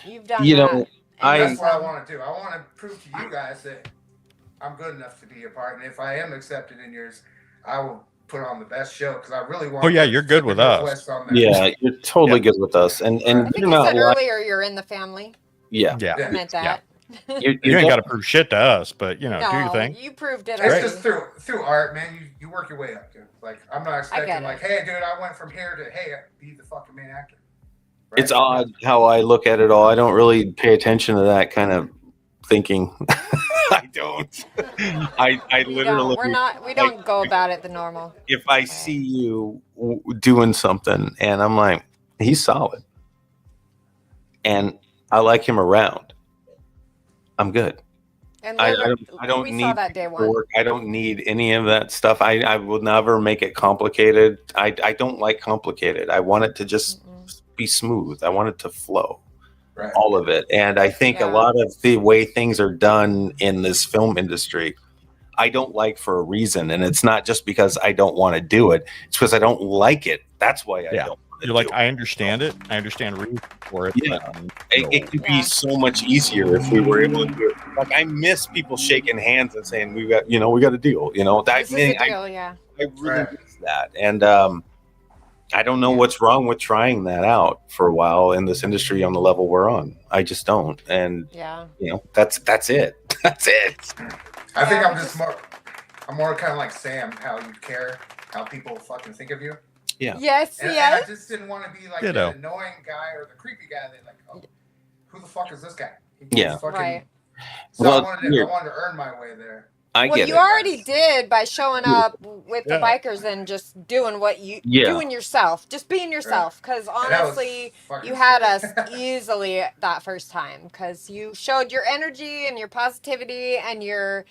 You've done that. That's what I want to do. I want to prove to you guys that I'm good enough to be a part. And if I am accepted in yours, I will put on the best show because I really want. Oh yeah, you're good with us. Yeah, you're totally good with us. And I think you said earlier you're in the family. Yeah. I meant that. You ain't got to prove shit to us, but do your thing. You proved it. It's just through art, man. You work your way up, dude. Like I'm not expecting like, hey, dude, I went from here to be the fucking main actor. Right? It's odd how I look at it all. I don't really pay attention to that kind of thinking. I don't. I literally. We don't go about it the normal. If I see you doing something and I'm like, he's solid, and I like him around, I'm good. And I don't need saw that day one. work. I don't need any of that stuff. I will never make it complicated. I don't like complicated. I want it to just be smooth. I want it to flow. Right. All of it. And I think a lot of the way things are done in this film industry, I don't like for a reason. And it's not just because I don't want to do it. It's because I don't like it. That's why I don't. You're like, I understand it. I understand the reason for it. Yeah. It could be so much easier if we were able to do it. Like I miss people shaking hands and saying, we got a deal. I really miss that. And I don't know what's wrong with trying that out for a while in this industry on the level we're on. I just don't. And that's it. That's it. I think I'm more kind of like Sam, how you care, how people fucking think of you. Yeah. Yes. And I just didn't want to be like the annoying guy or the creepy guy that like, oh, who the fuck is this guy? Right. So I wanted to earn my way there. You already did by showing up with the bikers and just doing doing yourself, just being yourself. Because honestly, you had us easily that first time because you showed your energy and your positivity and your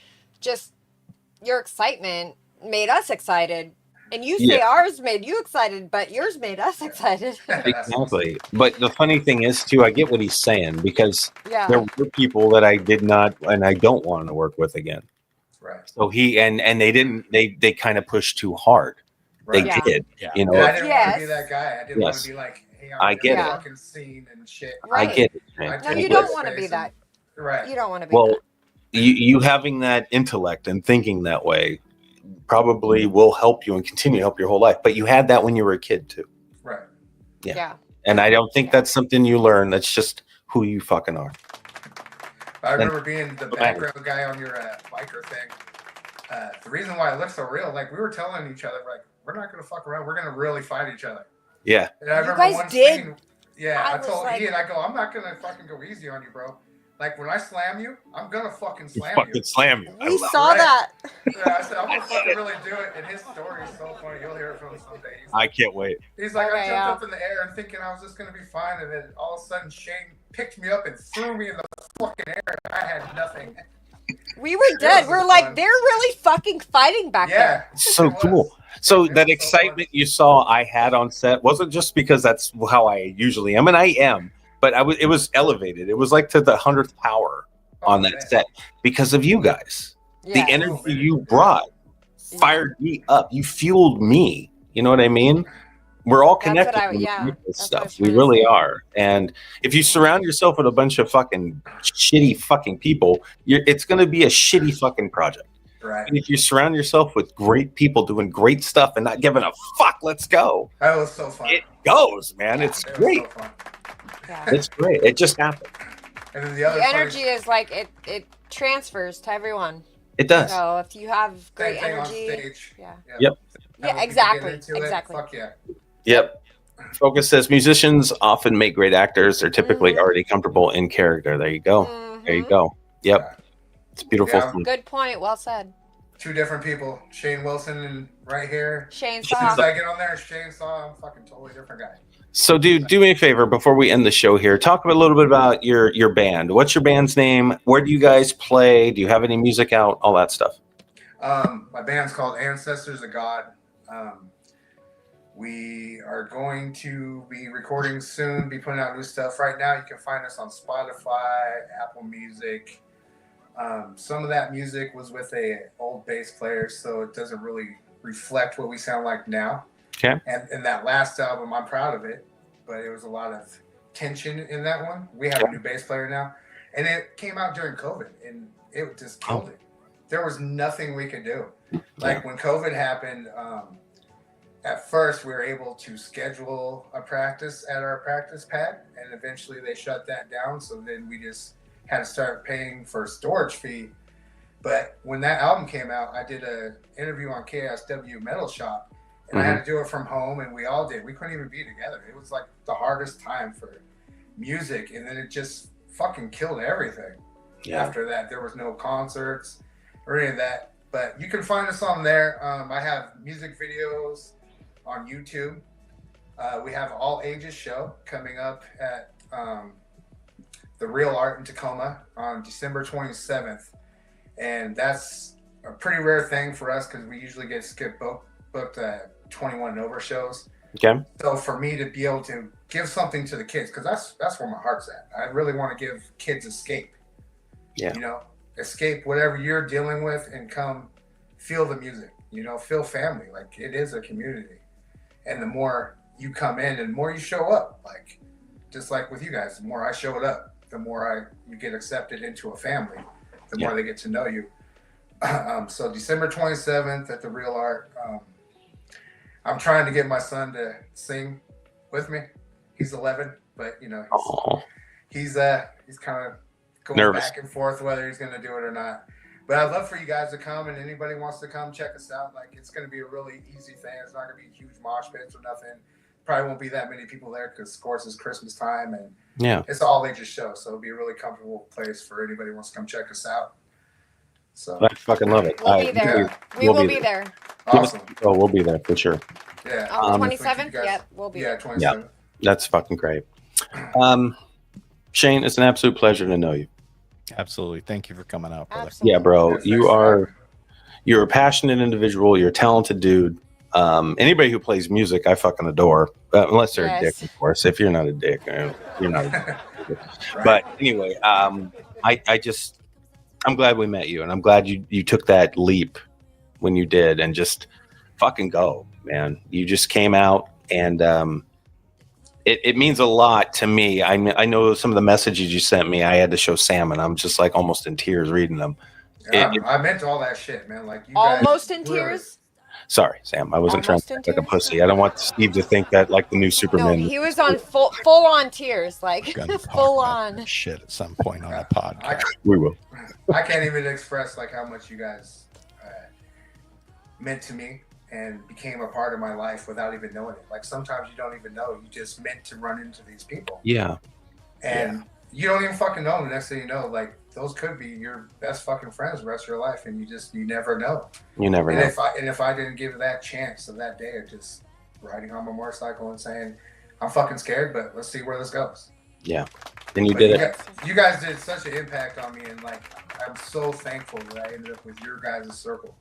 excitement made us excited. And you say ours made you excited, but yours made us excited. Exactly. But the funny thing is, too, I get what he's saying because there were people that I did not and I don't want to work with again. Right. So he and they didn't they kind of pushed too hard. Right. They did. Yeah. And I didn't want to be that guy. I didn't want to be like, hey, I get it. Fucking scene and shit. Right. I get it. Man. No, you don't want to be that. Right. You don't want to be that. You having that intellect and thinking that way probably will help you and continue to help your whole life. But you had that when you were a kid too. Right. Yeah. And I don't think that's something you learn. That's just who you fucking are. I remember being the background guy on your biker thing. The reason why it looked so real, like we were telling each other, like we're not gonna fuck around. We're gonna really fight each other. Yeah. And I remember one scene. Yeah, I told Ian, I go, I'm not gonna fucking go easy on you, bro. Like when I slam you, I'm gonna fucking slam you. We saw that. Yeah, I said I'm gonna fucking really do it. And his story is so funny. You'll hear it from him someday. I can't wait. He's like, I jumped up in the air and thinking I was just gonna be fine, and then all of a sudden Shane picked me up and threw me in the fucking air. And I had nothing. We were dead. We're like, they're really fucking fighting back there. So cool. So that excitement you saw I had on set wasn't just because that's how I usually am, and I am. But it was elevated. It was like to the 100th power on that set because of you guys. The energy you brought fired me up. You fueled me. You know what I mean? We're all connected with this stuff. We really are. And if you surround yourself with a bunch of fucking shitty fucking people, it's going to be a shitty fucking project. Right. And if you surround yourself with great people doing great stuff and not giving a fuck, let's go. That was so fun. It goes, man. It's great. So fun. It's great. It just happened. And then the energy is like it transfers to everyone. It does. So if you have great energy, Yep. Yeah, exactly. Fuck yeah. Yep. Focus says musicians often make great actors. They're typically already comfortable in character. There you go. There you go. Yep. It's beautiful. Yeah. Good point. Well said. Two different people. Shane Wilson and right here. Shane As soon as I get on there, Shane Saw, I'm a fucking totally different guy. So, dude, do me a favor before we end the show here. Talk a little bit about your band. What's your band's name? Where do you guys play? Do you have any music out? All that stuff. My band's called Ancestors of God. We are going to be recording soon, be putting out new stuff. Right now, you can find us on Spotify, Apple Music. Some of that music was with a old bass player, so it doesn't really reflect what we sound like now. Okay. And that last album, I'm proud of it, but it was a lot of tension in that one. We have a new bass player now, and it came out during COVID, and it just killed it. There was nothing we could do. Like when COVID happened, at first we were able to schedule a practice at our practice pad, and eventually they shut that down. So then we just had to start paying for storage fee. But when that album came out, I did an interview on KSW Metal Shop, and I had to do it from home, and we all did. We couldn't even be together. It was like the hardest time for music, and then it just fucking killed everything. Yeah. After that, there was no concerts or any of that. But you can find us on there. I have music videos on YouTube. We have All Ages show coming up at the Real Art in Tacoma on December 27th. And that's a pretty rare thing for us because we usually get booked at 21 and over shows. Okay. So for me to be able to give something to the kids, because that's where my heart's at. I really want to give kids escape. Yeah. You know, escape whatever you're dealing with and come feel the music, you know, feel family. Like it is a community. And the more you come in and the more you show up, like just like with you guys, the more I showed up, the more you get accepted into a family, the more they get to know you. So December 27th at the Real Art. I'm trying to get my son to sing with me. He's 11, but you know, he's kind of going nervous back and forth whether he's going to do it or not. But I'd love for you guys to come, and anybody wants to come check us out. Like it's going to be a really easy thing. It's not going to be huge mosh pits or nothing. Probably won't be that many people there because, of course, it's Christmas time and it's an all ages show, so it'll be a really comfortable place for anybody who wants to come check us out. So I fucking love it. We'll be there. We will be there. Awesome. Oh, we'll be there for sure. Yeah. On the 27th? Yep, we'll be there. 27th. Yeah. That's fucking great. Shane, it's an absolute pleasure to know you. Absolutely. Thank you for coming out, brother. Absolutely. Yeah, bro. You're a passionate individual. You're a talented dude. Anybody who plays music, I fucking adore. Unless they're a dick, of course. If you're not a dick, you're not a dick. Right. But anyway, I'm glad we met you, and I'm glad you took that leap when you did, and just fucking go, man. You just came out, and it means a lot to me. I know some of the messages you sent me. I had to show Sam, and I'm just like almost in tears reading them. Yeah, I meant all that shit, man. Like you almost guys in tears. Sorry, Sam. I wasn't trying to act like a pussy. I don't want Steve to think that like the new Superman. No, he was on full on tears, like full on shit at some point on a podcast. We will. I can't even express like how much you guys meant to me and became a part of my life without even knowing it. Like sometimes you don't even know. You just meant to run into these people. Yeah. And you don't even fucking know. The next thing you know, like those could be your best fucking friends the rest of your life, and you never know. You never know. If I didn't give that chance of that day of just riding on my motorcycle and saying, I'm fucking scared, but let's see where this goes. Yeah. Then you did it. You guys did such an impact on me, and like I'm so thankful that I ended up with your guys' circle.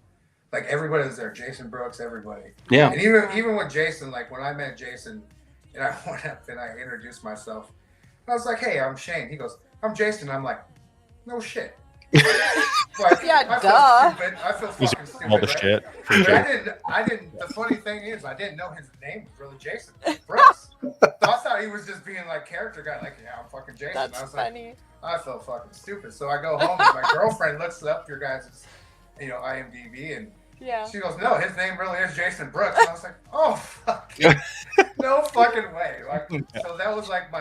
Like everybody was there, Jason Brooks, everybody. Yeah. And even with Jason, like when I met Jason, and I went up and I introduced myself, I was like, "Hey, I'm Shane." He goes, "I'm Jason." I'm like, "No shit." Like, yeah, duh. I feel fucking stupid. All the shit. But I didn't. The funny thing is, I didn't know his name was really Jason Brooks. So I thought he was just being like character guy, like, yeah, I'm fucking Jason. That's I was funny. Like, I felt fucking stupid. So I go home and my girlfriend looks up your guys' IMDb, and she goes, "No, his name really is Jason Brooks." And I was like, "Oh fuck, no fucking way!" Like, so that was like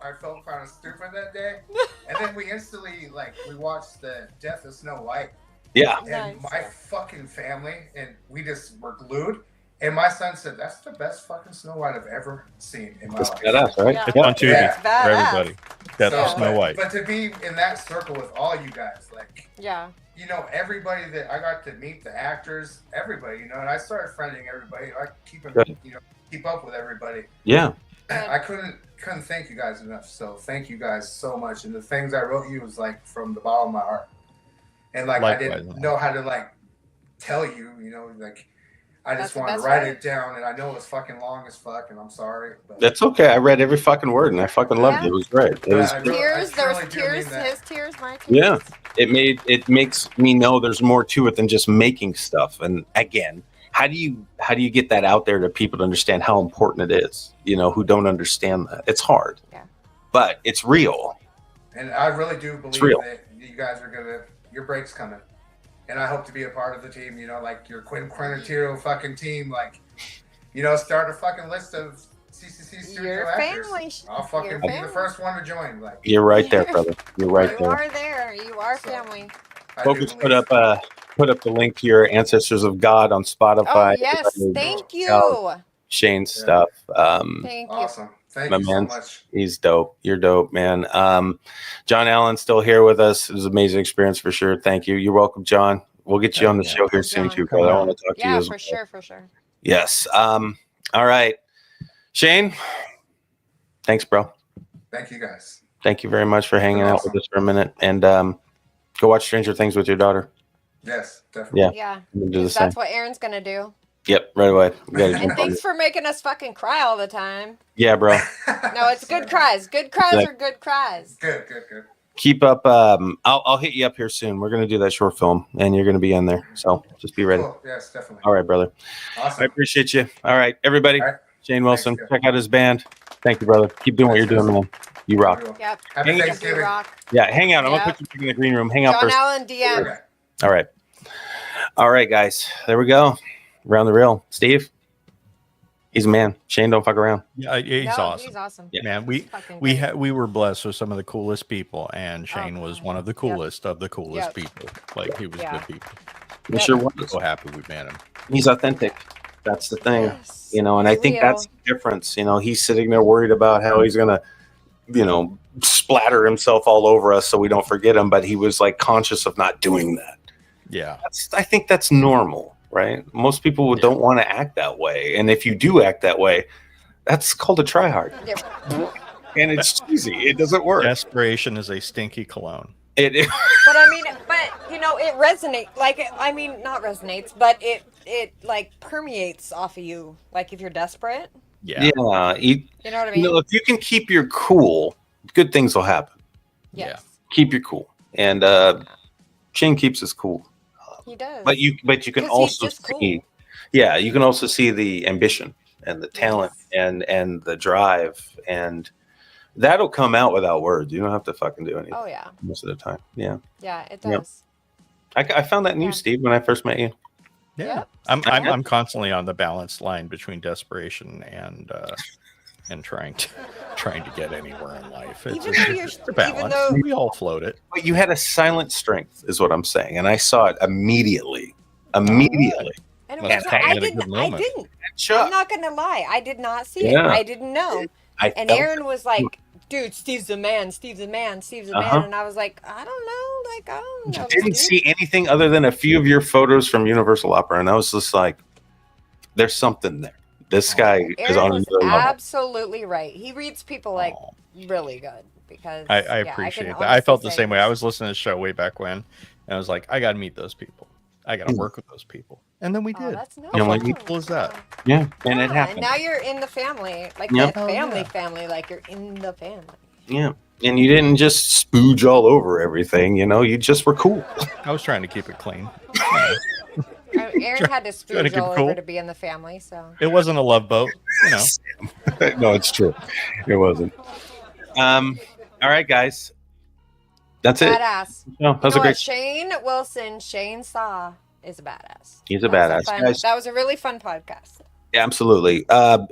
I felt kind of stupid that day, and then we instantly we watched the Death of Snow White. Yeah. And my fucking family and we just were glued. And my son said, "That's the best fucking Snow White I've ever seen in my life." Badass, right? It's on TV for everybody. Death of Snow White. But to be in that circle with all you guys, like, everybody that I got to meet, the actors, everybody, and I started friending everybody. I keep up with everybody. Yeah. I couldn't thank you guys enough. So thank you guys so much. And the things I wrote you was like from the bottom of my heart. And like Likewise, I didn't man. know how to like tell you, like I That's just the wanted to best write way. it down, and I know it was fucking long as fuck, and I'm sorry. But That's okay. I read every fucking word and I fucking loved it. It was great. It But was I great. Tears. There was truly do tears. mean that. His tears. My tears. Yeah. It makes me know there's more to it than just making stuff. And again, how do you get that out there to people to understand how important it is? Who don't understand that. It's hard. Yeah. But it's real. And I really do believe real. that you guys are your break's coming. And I hope to be a part of the team, like your Quintero fucking team, like, start a fucking list of CCC studio Your actors. family. I'll fucking Your be the family. first one to join. Like, You're right there, brother. You're right You there. are there. You are So, family. I Focus do put believe. up the link to your Ancestors of God on Spotify. Oh yes. Everybody Thank check out you. Shane's Yeah. stuff. Thank you. Awesome. Thank My you so man. much. He's dope. You're dope, man. John Allen's still here with us. It was an amazing experience for sure. Thank you. You're welcome, John. We'll get you on the Yeah. show here Uncle soon John. too, brother. I want to talk to you Yeah, as for well. sure, for sure. Yes. All right. Shane, thanks, bro. Thank you guys. Thank you very much for hanging out awesome. with us for a minute. And go watch Stranger Things with your daughter. Yes, definitely. Yeah. Yeah. Do the 'Cause same. that's what Aaron's gonna do. Yep, right away. We gotta And jump on thanks it. for making us fucking cry all the time. Yeah, bro. No, it's good cries. Good cries Yeah. are good cries. Good. Keep up. I'll hit you up here soon. We're gonna do that short film, and you're gonna be in there. So just be ready. Cool. Yes, definitely. All right, brother. Awesome. I appreciate you. All right, everybody. All right. Shane Wilson, Thanks, check out his band. Thank you, brother. Keep doing what you're doing, man. You rock. Yep. Happy Hang it. You Thanksgiving. rock. Yeah, hang out. I'm Yep. gonna put you back in the green room. Hang out John first. Allen DM. Okay. All right. All right, guys. There we go. Around the reel. Steve. He's a man. Shane, don't fuck around. Yeah, he's No, awesome. He's awesome. Yeah. Man, He's fucking we great. we were blessed with some of the coolest people, and Shane was God. one of the Yep. coolest of the coolest Yep. people. Like, he was Yeah. good people. He Yep. sure I'm was. so happy we met him. He's authentic. That's the thing. Yes. And I He's think real. that's the difference. He's sitting there worried about how he's gonna, splatter himself all over us so we don't forget him. But he was like conscious of not doing that. Yeah. I think that's normal, right? Most people don't want to act that way. And if you do act that way, that's called a try hard. Yep. And it's cheesy. It doesn't work. Desperation is a stinky cologne. It But it resonates. Not resonates, but it like permeates off of you. Like if you're desperate, Yeah. you you know what I mean? if you can keep your cool, good things will happen. Yes, Keep your cool. And Shane keeps his cool. he does. But you can 'Cause he's also just cool. see, you can also see the ambition and the talent and the drive, and that'll come out without words. You don't have to fucking do anything Oh yeah, most of the time. Yeah, yeah, it Yep. does. I found that in you, Yeah. Steve, when I first met you. Yeah. Yep. I'm constantly on the balance line between desperation and trying to get anywhere in life. It's Even though you're, a balance. even though We all float it. But you had a silent strength, is what I'm saying, and I saw it immediately. Immediately. and it Well, was, that's I had a didn't. good I moment. didn't. I'm Chuck, not gonna lie. I did not see it. Yeah. I didn't know. I And felt Aaron was like, "Dude, Steve's the man. Steve's the man. Steve's the Uh-huh. man." And I was like, "I don't know. Like, I don't know." I this didn't dude." see anything other than a few of your photos from Universal Opera, and I was just like, "There's something there. This guy is Aaron on was another level." absolutely right. He reads people like Oh, really good because I yeah, appreciate can that. I felt the honestly same say way. I this. was listening to the show way back when, and I was like, I got to meet those people. I got to Mm. work with those people. And then we Oh, did. that's no. You know, like, how cool is that? Yeah, and it Yeah, happened. now you're in the family, like Yep. the Oh, family, yeah. family, like you're in the family. Yeah, and you didn't just spooge all over everything. You just were cool. I was trying to keep it clean. Aaron had to Trying to spooge keep all it cool. over to be in the family, so. It wasn't a love boat, No, it's true. It wasn't. All right, guys. That's it. Badass. No, that was a You know what? great. Shane Wilson, Shane Saw is a badass. He's a That was badass. fun- Guys, that was a really fun podcast. yeah, absolutely.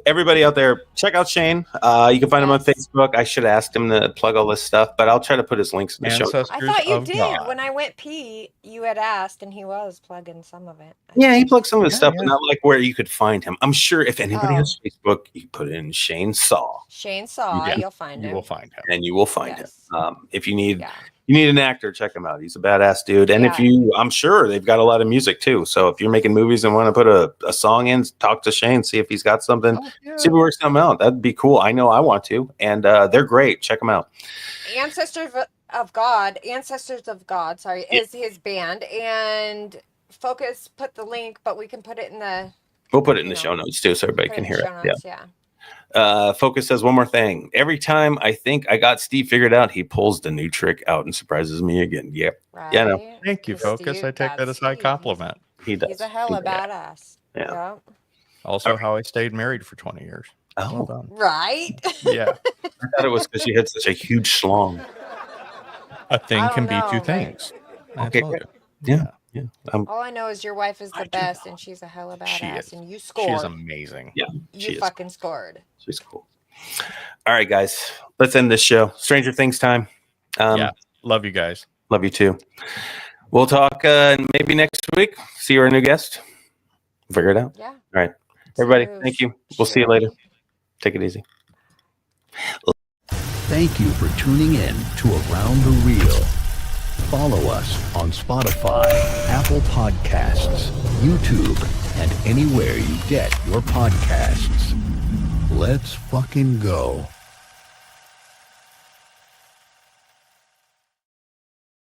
Everybody out there, check out Shane. You can find him on Yes. Facebook. I should have asked him to plug all this stuff, but I'll try to put his links in the show. Ancestors I thought you of did. God. When I went pee, you had asked, and he was plugging some of it. Yeah, he plugged some of his Yeah, stuff, yeah. but not like where you could find him. I'm sure if anybody Oh. has Facebook, you put in Shane Saw, Shane Saw, Yeah. you'll find You him. will find him. and you will find Yes. him. If you need Yeah. You need an actor, check him out. He's a badass dude. And if I'm sure they've got a lot of music too. So if you're making movies and want to put a song in, talk to Shane, see if he's got something, see if we work something out. That'd be cool. I know I want to. And they're great. Check them out. Ancestors of God, sorry, is his band. And Focus put the link, but we can put it in the... We'll put it in the show notes too so everybody can hear it. Notes, yeah. Focus says one more thing. Every time I think I got Steve figured out, he pulls the new trick out and surprises me again. Yep. Right. Yeah. No. Thank you, Focus. I take that as a high compliment. He does. He's a hella badass. Yeah. Also, how I stayed married for 20 years. Oh, well done. Right. Yeah. I thought it was because you had such a huge schlong. A thing can be two things. Okay. Yeah. Yeah. All I know is your wife is the best, and she's a hella badass, and you scored. She's amazing. Yeah. You fucking scored. She's cool. All right, guys. Let's end this show. Stranger Things time. Yeah. Love you guys. Love you too. We'll talk maybe next week. See our new guest. Figure it out. Yeah. All right. Everybody, thank you. We'll see you later. Take it easy. Thank you for tuning in to Around the Reel. Follow us on Spotify, Apple Podcasts, YouTube, and anywhere you get your podcasts. Let's fucking go.